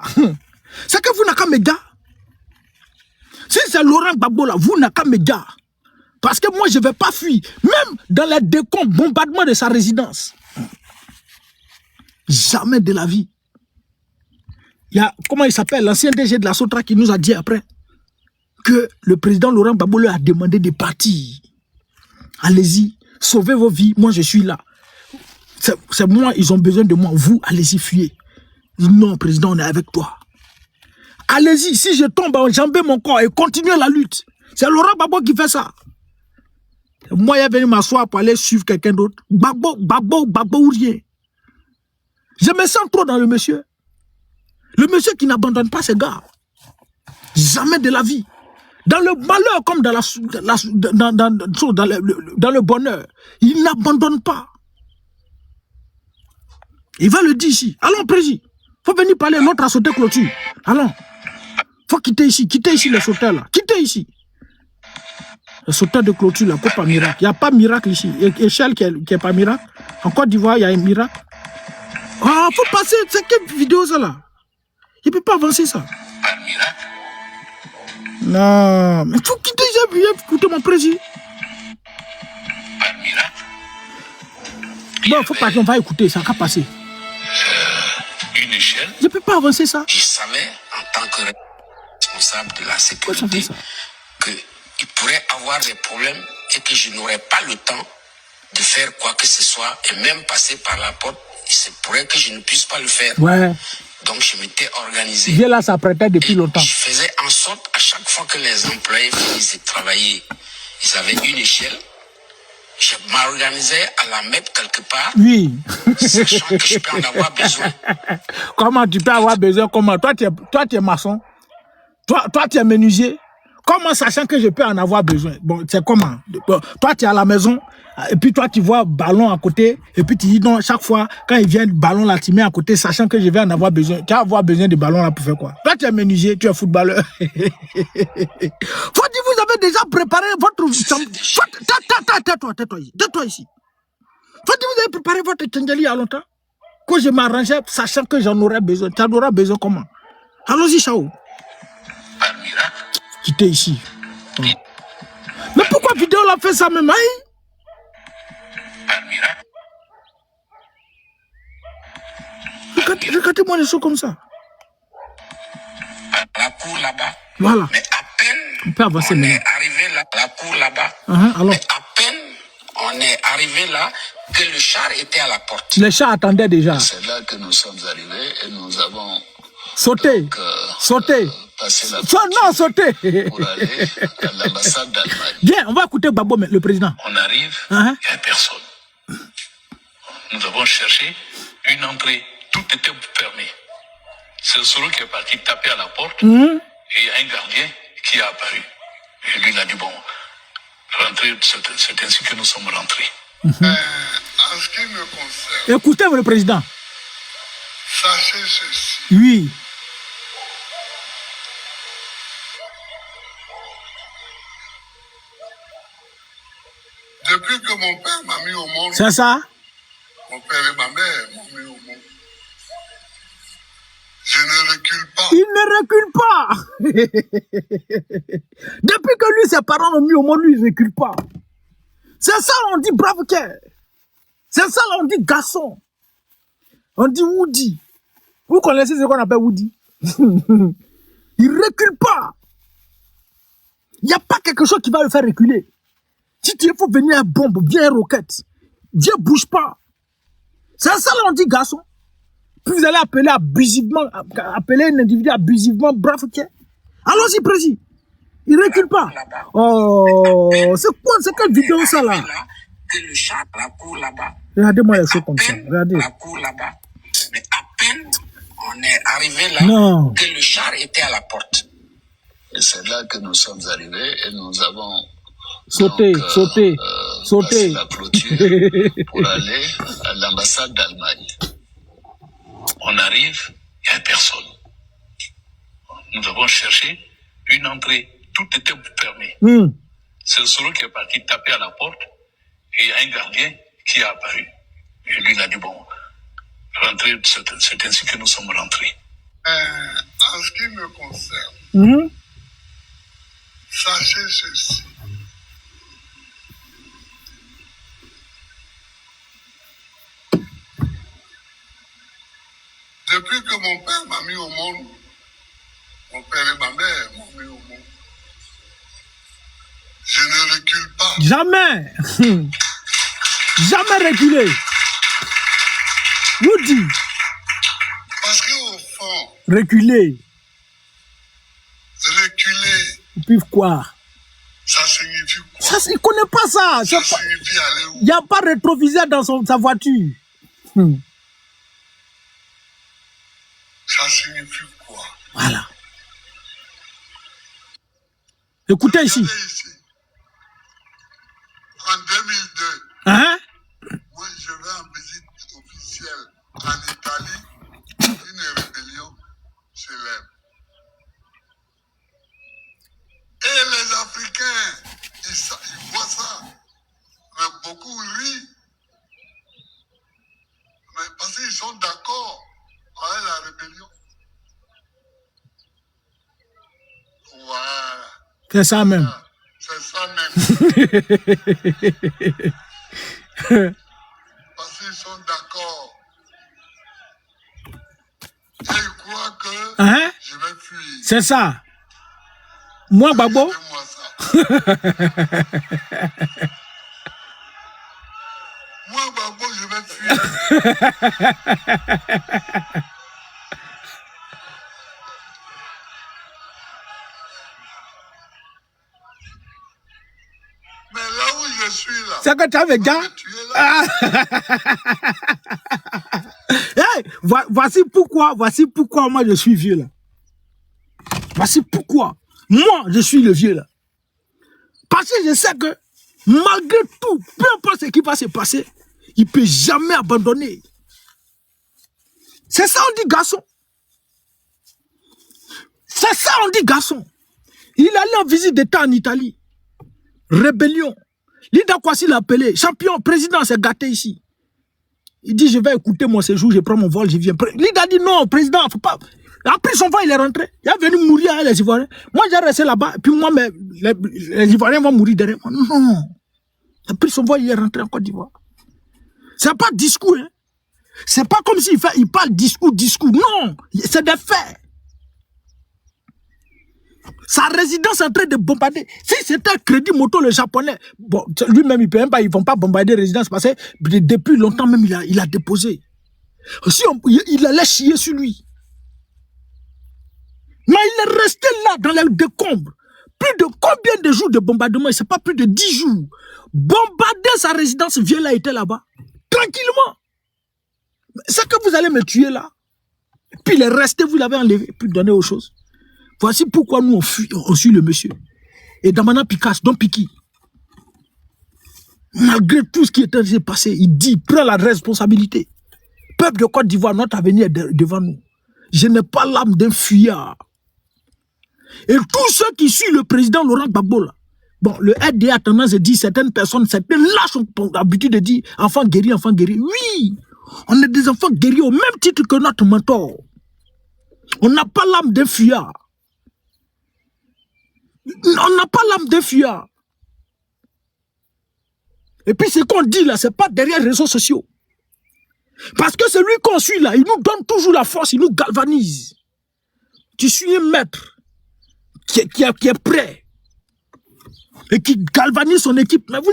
Speaker 1: C'est que vous n'avez qu'à me gars. Si c'est Laurent Gbagbo là, vous n'avez qu'à me gars. Parce que moi je ne vais pas fuir. Même dans les décombres, bombardement de sa résidence. Jamais de la vie. Il y a, comment il s'appelle, l'ancien DG de la Sotra qui nous a dit après que le président Laurent Gbagbo lui a demandé de partir. Allez-y, sauvez vos vies, moi je suis là. C'est moi, ils ont besoin de moi. Vous, allez-y, fuyez. Non, président, on est avec toi. Allez-y, si je tombe, enjambez mon corps et continuez la lutte. C'est Laurent Gbagbo qui fait ça. Moi, il est venu m'asseoir pour aller suivre quelqu'un d'autre. Gbagbo ou rien. Je me sens trop dans le monsieur. Le monsieur qui n'abandonne pas ses gars. Jamais de la vie. Dans le malheur comme dans le bonheur. Il n'abandonne pas. Il va le dire ici. Allons, président. Faut venir parler. L'autre a sauté clôture. Allons. Faut quitter ici. Quittez ici les sauteurs là. Quittez ici. Le sauteur de clôture là. Pas miracle. Il n'y a pas miracle ici. Échelle qui est pas miracle. En Côte d'Ivoire, il y a un miracle. Ah, faut passer. C'est quelle vidéo ça là? Il ne peut pas avancer ça.
Speaker 3: Par miracle.
Speaker 1: Non, mais il faut quitter, j'ai écouté mon président.
Speaker 3: Par miracle.
Speaker 1: Bon, il ne faut pas qu'on va écouter, ça va passer.
Speaker 3: Une échelle.
Speaker 1: Je ne peux pas avancer ça.
Speaker 5: Je savais, en tant que responsable de la sécurité, qu'il pourrait avoir des problèmes et que je n'aurais pas le temps de faire quoi que ce soit et même passer par la porte. Il il se pourrait que je ne puisse pas le faire.
Speaker 1: Ouais.
Speaker 5: Donc je m'étais organisé.
Speaker 1: Viens là, ça prêtait depuis longtemps.
Speaker 5: Je faisais en sorte, à chaque fois que les employés finissaient de travailler, ils avaient une échelle. Je m'organisais à la mettre quelque part.
Speaker 1: Oui.
Speaker 5: Sachant que je peux en avoir besoin.
Speaker 1: Comment tu peux avoir besoin? Comment? Toi, tu es maçon. Toi, tu es menuisier. Comment, sachant que je peux en avoir besoin? Bon, c'est comment? Bon, toi, tu es à la maison, et puis toi, tu vois ballon à côté, et puis tu dis non, chaque fois, quand il vient le ballon là, tu mets à côté, sachant que je vais en avoir besoin. Tu vas avoir besoin de ballon là pour faire quoi? Toi, tu es menuisier, tu es footballeur. Faut dire, vous avez déjà préparé votre... Tais-toi ici. Faut dire, vous avez préparé votre tchandjali à longtemps? Que je m'arrangeais, sachant que j'en aurais besoin. Tu en auras besoin comment? Allons-y, Chao.
Speaker 3: Par miracle.
Speaker 1: Quittez ici. Mais pourquoi vidéo l'a fait ça même?
Speaker 3: Par miracle.
Speaker 1: Regardez-moi les choses comme ça.
Speaker 5: À la cour là-bas.
Speaker 1: Voilà.
Speaker 5: Mais à peine
Speaker 1: On peut avancer
Speaker 5: on
Speaker 1: maintenant.
Speaker 5: est arrivé là, la cour là-bas.
Speaker 1: Alors,
Speaker 5: Mais à peine on est arrivé là que le char était à la porte.
Speaker 1: les chats attendaient déjà.
Speaker 3: C'est là que nous sommes arrivés et nous avons
Speaker 1: Sautez. Sautez.
Speaker 3: passé la
Speaker 1: Non, sautez.
Speaker 3: pour aller à l'ambassade d'Allemagne.
Speaker 1: Viens, on va écouter Babo, le président.
Speaker 3: On arrive, il n'y a personne. Nous avons cherché une entrée, tout était permis. C'est le solo qui est parti taper à la porte et il y a un gardien qui est apparu. Et lui, il a dit, bon, rentrez, c'est ainsi que nous sommes rentrés.
Speaker 4: En ce qui me concerne,
Speaker 1: Écoutez le président.
Speaker 4: sachez ceci.
Speaker 1: Oui.
Speaker 4: Depuis que mon père m'a mis au monde,
Speaker 1: C'est ça?
Speaker 4: mon père et ma mère m'ont mis au monde. Je ne recule pas.
Speaker 1: Il ne recule pas. Depuis que lui, ses parents l'ont mis au monde, lui, il ne recule pas. C'est ça, on dit brave cœur. C'est ça, on dit garçon. On dit Woody. Vous connaissez ce qu'on appelle Woody? Il ne recule pas. Il n'y a pas quelque chose qui va le faire reculer. Si tu faut venir à bombe, viens roquette. Viens, bouge pas. C'est ça, on dit garçon. Puis vous allez appeler abusivement, appeler un individu abusivement brave cœur. Allons-y, président. Il ne recule pas. Oh, c'est quoi, c'est quelle vidéo ça là?
Speaker 5: Que le char à la cour là-bas.
Speaker 1: Regardez-moi les choses comme ça. Regardez.
Speaker 5: La cour là-bas. Mais à peine on est arrivé là
Speaker 1: Non.
Speaker 5: que le char était à la porte.
Speaker 3: Et c'est là que nous sommes arrivés et nous avons
Speaker 1: Sauter, sauter,
Speaker 3: passé
Speaker 1: sauter.
Speaker 3: la clôture pour aller à l'ambassade d'Allemagne. On arrive, il n'y a personne. Nous avons cherché une entrée, tout était permis. C'est le solo qui est parti taper à la porte et il y a un gardien qui est apparu. Et lui, il a dit, bon, rentrez, c'est ainsi que nous sommes rentrés.
Speaker 4: En ce qui me concerne, sachez ceci. Depuis que mon père m'a mis au monde, mon père et ma mère m'ont mis au monde. Je ne recule pas.
Speaker 1: Jamais. Jamais reculer. Woody.
Speaker 4: Parce qu'au fond,
Speaker 1: Reculer.
Speaker 4: reculer,
Speaker 1: Et puis quoi?
Speaker 4: ça signifie quoi?
Speaker 1: Ça, il ne connaît pas ça.
Speaker 4: Ça signifie aller où?
Speaker 1: Il n'y a pas de rétroviseur dans sa voiture.
Speaker 4: Ça signifie quoi?
Speaker 1: Voilà. Écoutez ici.
Speaker 4: Regardez ici. En 2002,
Speaker 1: Hein?
Speaker 4: moi je vais en visite officielle en Italie, une rébellion célèbre. Et les Africains, ils voient ça, mais beaucoup rient. Mais parce qu'ils sont d'accord avec la rébellion. Voilà.
Speaker 1: C'est ça même.
Speaker 4: C'est ça même. Parce qu'ils sont d'accord. Et ils croient que
Speaker 1: Hein?
Speaker 4: je vais fuir.
Speaker 1: C'est ça. Moi, Babo.
Speaker 4: Fais-moi ça. Moi, Babo, je vais fuir. Mais là où je suis là,
Speaker 1: c'est que tu avais gars. Hey, voici pourquoi moi je suis vieux là. Voici pourquoi moi je suis le vieux là. Parce que je sais que malgré tout, peu importe ce qui va se passer, il ne peut jamais abandonner. C'est ça on dit garçon. C'est ça on dit garçon. Il allait en visite d'État en Italie. Rébellion. L'Ida Kwasi l'a appelé. Champion, président s'est gâté ici. Il dit, je vais écouter mon séjour, je prends mon vol, je viens. L'Ida dit, non, président, faut pas. Il a pris son vol, il est rentré. Il est venu mourir avec les Ivoiriens. Moi, j'ai resté là-bas, et puis moi, les Ivoiriens vont mourir derrière moi. Non. Il a pris son vol, il est rentré en Côte d'Ivoire. C'est pas discours, hein. C'est pas comme s'il parle discours. Non, c'est des faits. Sa résidence est en train de bombarder. Si c'était un crédit moto, le japonais, bon, lui-même, il peut même pas, ils vont pas bombarder résidence parce que depuis longtemps même, il a déposé. Si il allait chier sur lui. Mais il est resté là, dans les décombres. Plus de combien de jours de bombardement? C'est pas plus de 10 jours. Bombarder sa résidence, vieux là, était là-bas. Tranquillement. C'est que vous allez me tuer là. Puis il est resté, vous l'avez enlevé, puis donné aux choses. Voici pourquoi nous on suit le monsieur. Et Damana Picasse, donc Piki. Malgré tout ce qui est en train de se passer, il dit, prends la responsabilité. Peuple de Côte d'Ivoire, notre avenir est devant nous. Je n'ai pas l'âme d'un fuyard. Et tous ceux qui suivent le président Laurent Gbagbo, là, bon, le RDA a tendance à dire, certaines personnes, certains lâches ont l'habitude de dire, enfants guéris. Oui, on est des enfants guéris au même titre que notre mentor. On n'a pas l'âme d'un fuyard. On n'a pas l'âme d'un fuyard. Et puis ce qu'on dit là, c'est pas derrière les réseaux sociaux. Parce que celui qu'on suit là, il nous donne toujours la force, il nous galvanise. Tu suis un maître qui est prêt et qui galvanise son équipe. Mais vous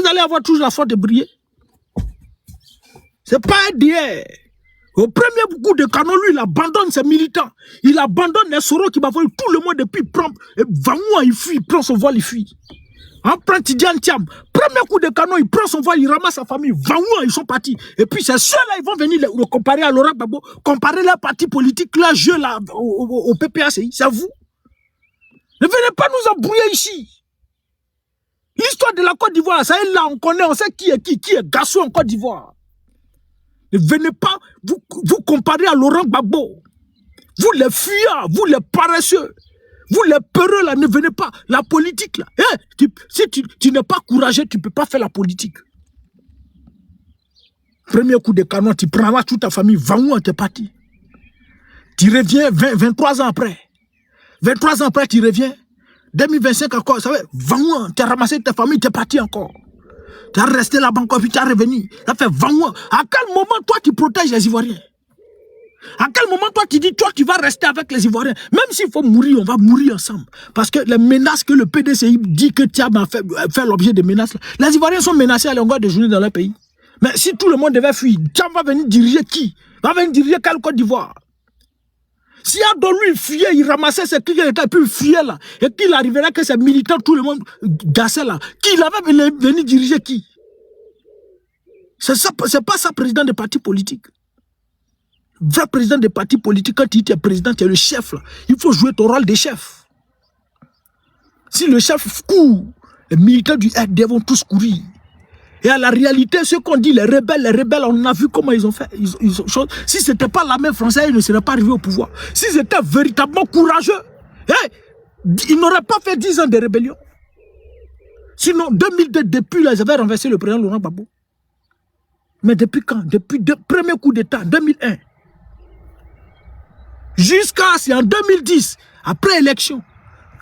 Speaker 1: allez avoir toujours la force de briller. C'est pas d'hier. Au premier coup de canon, lui, il abandonne ses militants. Il abandonne les Soro qui m'envoient tout le monde depuis Vangoua, il fuit, il prend son vol, il fuit. En prend Tidiane Thiam. Premier coup de canon, il prend son vol, il ramasse sa famille. Vangoua, ils sont partis. Et puis c'est ceux-là, ils vont venir le comparer à Laurent Gbagbo, comparer leur parti politique, leur jeu là, au PPACI. C'est vous. Ne venez pas nous embrouiller ici. L'histoire de la Côte d'Ivoire, ça est là, on connaît, on sait qui est Gassou en Côte d'Ivoire. Ne venez pas vous comparer à Laurent Gbagbo. Vous les fuyards, vous les paresseux, vous les peureux là, ne venez pas. La politique là, si tu n'es pas courageux, tu ne peux pas faire la politique. Premier coup de canon, tu prendras toute ta famille, va où t'es parti. Tu reviens 23 ans après. 23 ans après, tu reviens. 2025 encore, ça va où tu as ramassé ta famille, tu es parti encore. Tu as resté là-bas encore, puis tu as revenu. Ça fait 20 mois. À quel moment, toi, tu protèges les Ivoiriens? À quel moment, toi, tu dis, toi, tu vas rester avec les Ivoiriens? Même s'il faut mourir, on va mourir ensemble. Parce que les menaces que le PDCI dit que Thiam a fait l'objet de menaces, les Ivoiriens sont menacés à longueur de journée dans leur pays. Mais si tout le monde devait fuir, Thiam va venir diriger qui? Va venir diriger quelle Côte d'Ivoire? Si Adon lui fuyait, il ramassait ses clients et puis il fuyait là, et qu'il arriverait que ses militants, tout le monde gassait là, qu'il avait venu diriger qui? C'est pas ça, président des partis politiques. Vrai président des partis politiques, quand tu es président, tu es le chef là. Il faut jouer ton rôle de chef. Si le chef court, les militants du RD vont tous courir. Et à la réalité, ce qu'on dit, les rebelles, on a vu comment ils ont fait. Si ce n'était pas l'armée française, ils ne seraient pas arrivés au pouvoir. Si c'était véritablement courageux, ils n'auraient pas fait 10 ans de rébellion. Sinon, 2002, depuis là, ils avaient renversé le président Laurent Gbagbo. Mais depuis quand? Depuis le premier coup d'État, 2001. C'est en 2010, après élection,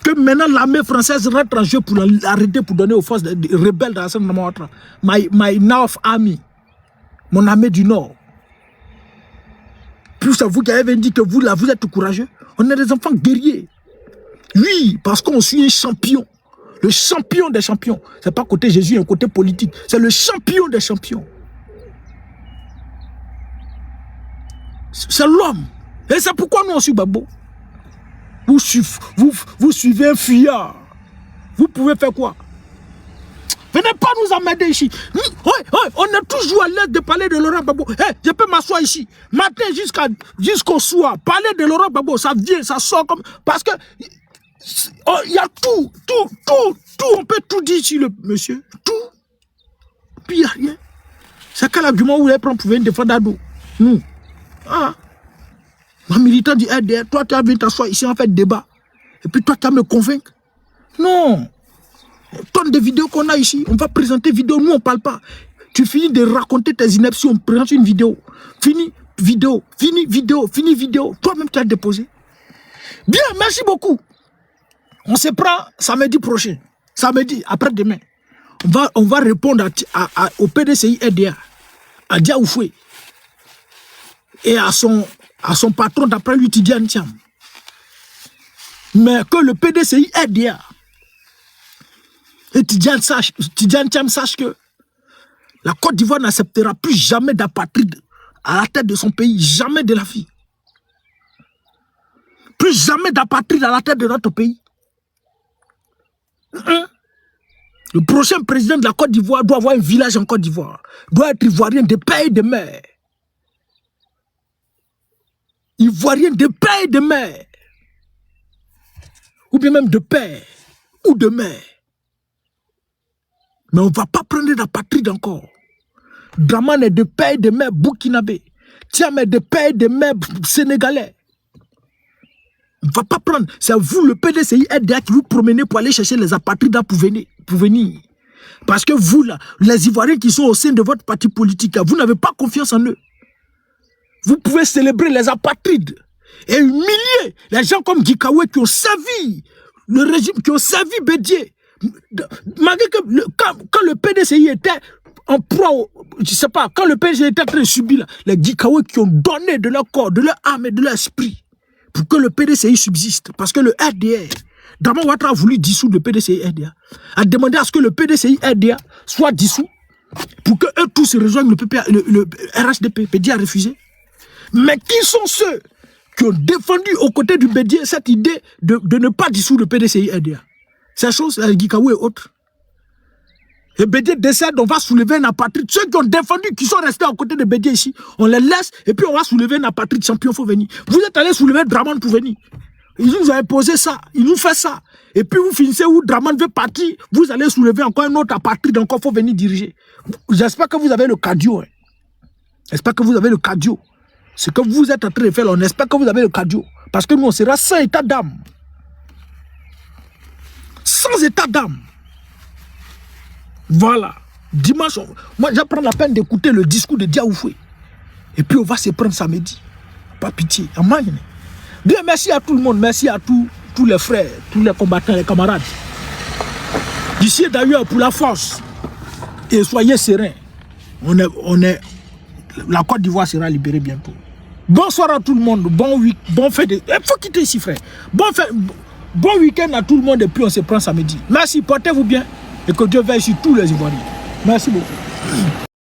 Speaker 1: que maintenant l'armée française rentre en jeu pour l'arrêter, pour donner aux forces des rebelles dans la My North Army, mon armée du Nord. Puis c'est vous qui avez dit que vous là, vous êtes courageux. On est des enfants guerriers. Oui, parce qu'on suit un champion. Le champion des champions. C'est pas côté Jésus, un côté politique. C'est le champion des champions. C'est l'homme. Et c'est pourquoi nous on suit Gbagbo. Vous suivez un fuyard. Vous pouvez faire quoi? Venez pas nous emmerder ici. On est toujours à l'aise de parler de Laurent Gbagbo. Je peux m'asseoir ici. Matin jusqu'au soir. Parler de Laurent Gbagbo, ça vient, ça sort comme... Parce que il y a tout. On peut tout dire sur le monsieur. Tout. Puis il n'y a rien. C'est quel argument vous allez prendre pour venir défendre Ado? Nous. Ah. Un militant du RDR, toi tu as venu t'asseoir ici, en fait débat. Et puis toi tu vas me convaincre. Non. Tonne de vidéos qu'on a ici, on va présenter vidéo, nous on ne parle pas. Tu finis de raconter tes inepties, on présente une vidéo. Fini vidéo. Toi-même tu as déposé. Bien, merci beaucoup. On se prend samedi prochain. Samedi, après-demain. On va répondre au PDCI RDA, à Diaoufoué. Et à son patron d'après lui, Tidjane Thiam. Mais que le PDCI RDA et Tidjane Thiam sache que la Côte d'Ivoire n'acceptera plus jamais d'apatride à la tête de son pays. Jamais de la vie. Plus jamais d'apatride à la tête de notre pays. Le prochain président de la Côte d'Ivoire doit avoir un village en Côte d'Ivoire. Doit être ivoirien de père et de mère. Ivoirien de père et de mère. Ou bien même de père ou de mère. Mais on ne va pas prendre d'apatride encore. Dramane est de père et de mère burkinabé. Thiam est de père et de mère sénégalais. On ne va pas prendre. C'est vous, le PDCI RDA, qui vous promenez pour aller chercher les apatrides pour venir. Parce que vous, là, les Ivoiriens qui sont au sein de votre parti politique, là, vous n'avez pas confiance en eux. Vous pouvez célébrer les apatrides et humilier les gens comme Gikawe qui ont servi le régime, qui ont servi Bédié. Malgré que quand le PDCI était en proie, je sais pas, quand le PDCI était en train de subir, les Gikawe qui ont donné de leur corps, de leur âme et de leur esprit pour que le PDCI subsiste. Parce que le RDR, Draman Ouattara a voulu dissoudre le PDCI RDA, a demandé à ce que le PDCI RDA soit dissous pour que eux tous se rejoignent le RHDP. Bédié a refusé. Mais qui sont ceux qui ont défendu aux côtés du Bédié cette idée de ne pas dissoudre le PDCI RDA? Ces choses, Gikawe et autres. Et Bédié décède, on va soulever un apatride. Ceux qui ont défendu, qui sont restés à côté de Bédié ici, on les laisse et puis on va soulever un apatride champion, il faut venir. Vous êtes allé soulever Draman pour venir. Ils nous ont imposé ça, ils nous font ça. Et puis vous finissez où Draman veut partir, vous allez soulever encore un autre apatride, encore il faut venir diriger. J'espère que vous avez le cardio. Hein. J'espère que vous avez le cardio. Ce que vous êtes en train de faire, on espère que vous avez le cardio. Parce que nous, on sera sans état d'âme. Sans état d'âme. Voilà. Dimanche, moi, je prends la peine d'écouter le discours de Diaoufoué. Et puis, on va se prendre samedi. Pas pitié. Bien, merci à tout le monde. Merci à tous les frères, tous les combattants, les camarades. D'ici d'ailleurs, pour la force. Et soyez sereins. La Côte d'Ivoire sera libérée bientôt. Bonsoir à tout le monde. Bon fête. Il faut quitter ici, frère. Bon week-end à tout le monde. Et puis on se prend samedi. Merci. Portez-vous bien. Et que Dieu veille sur tous les Ivoiriens. Merci beaucoup.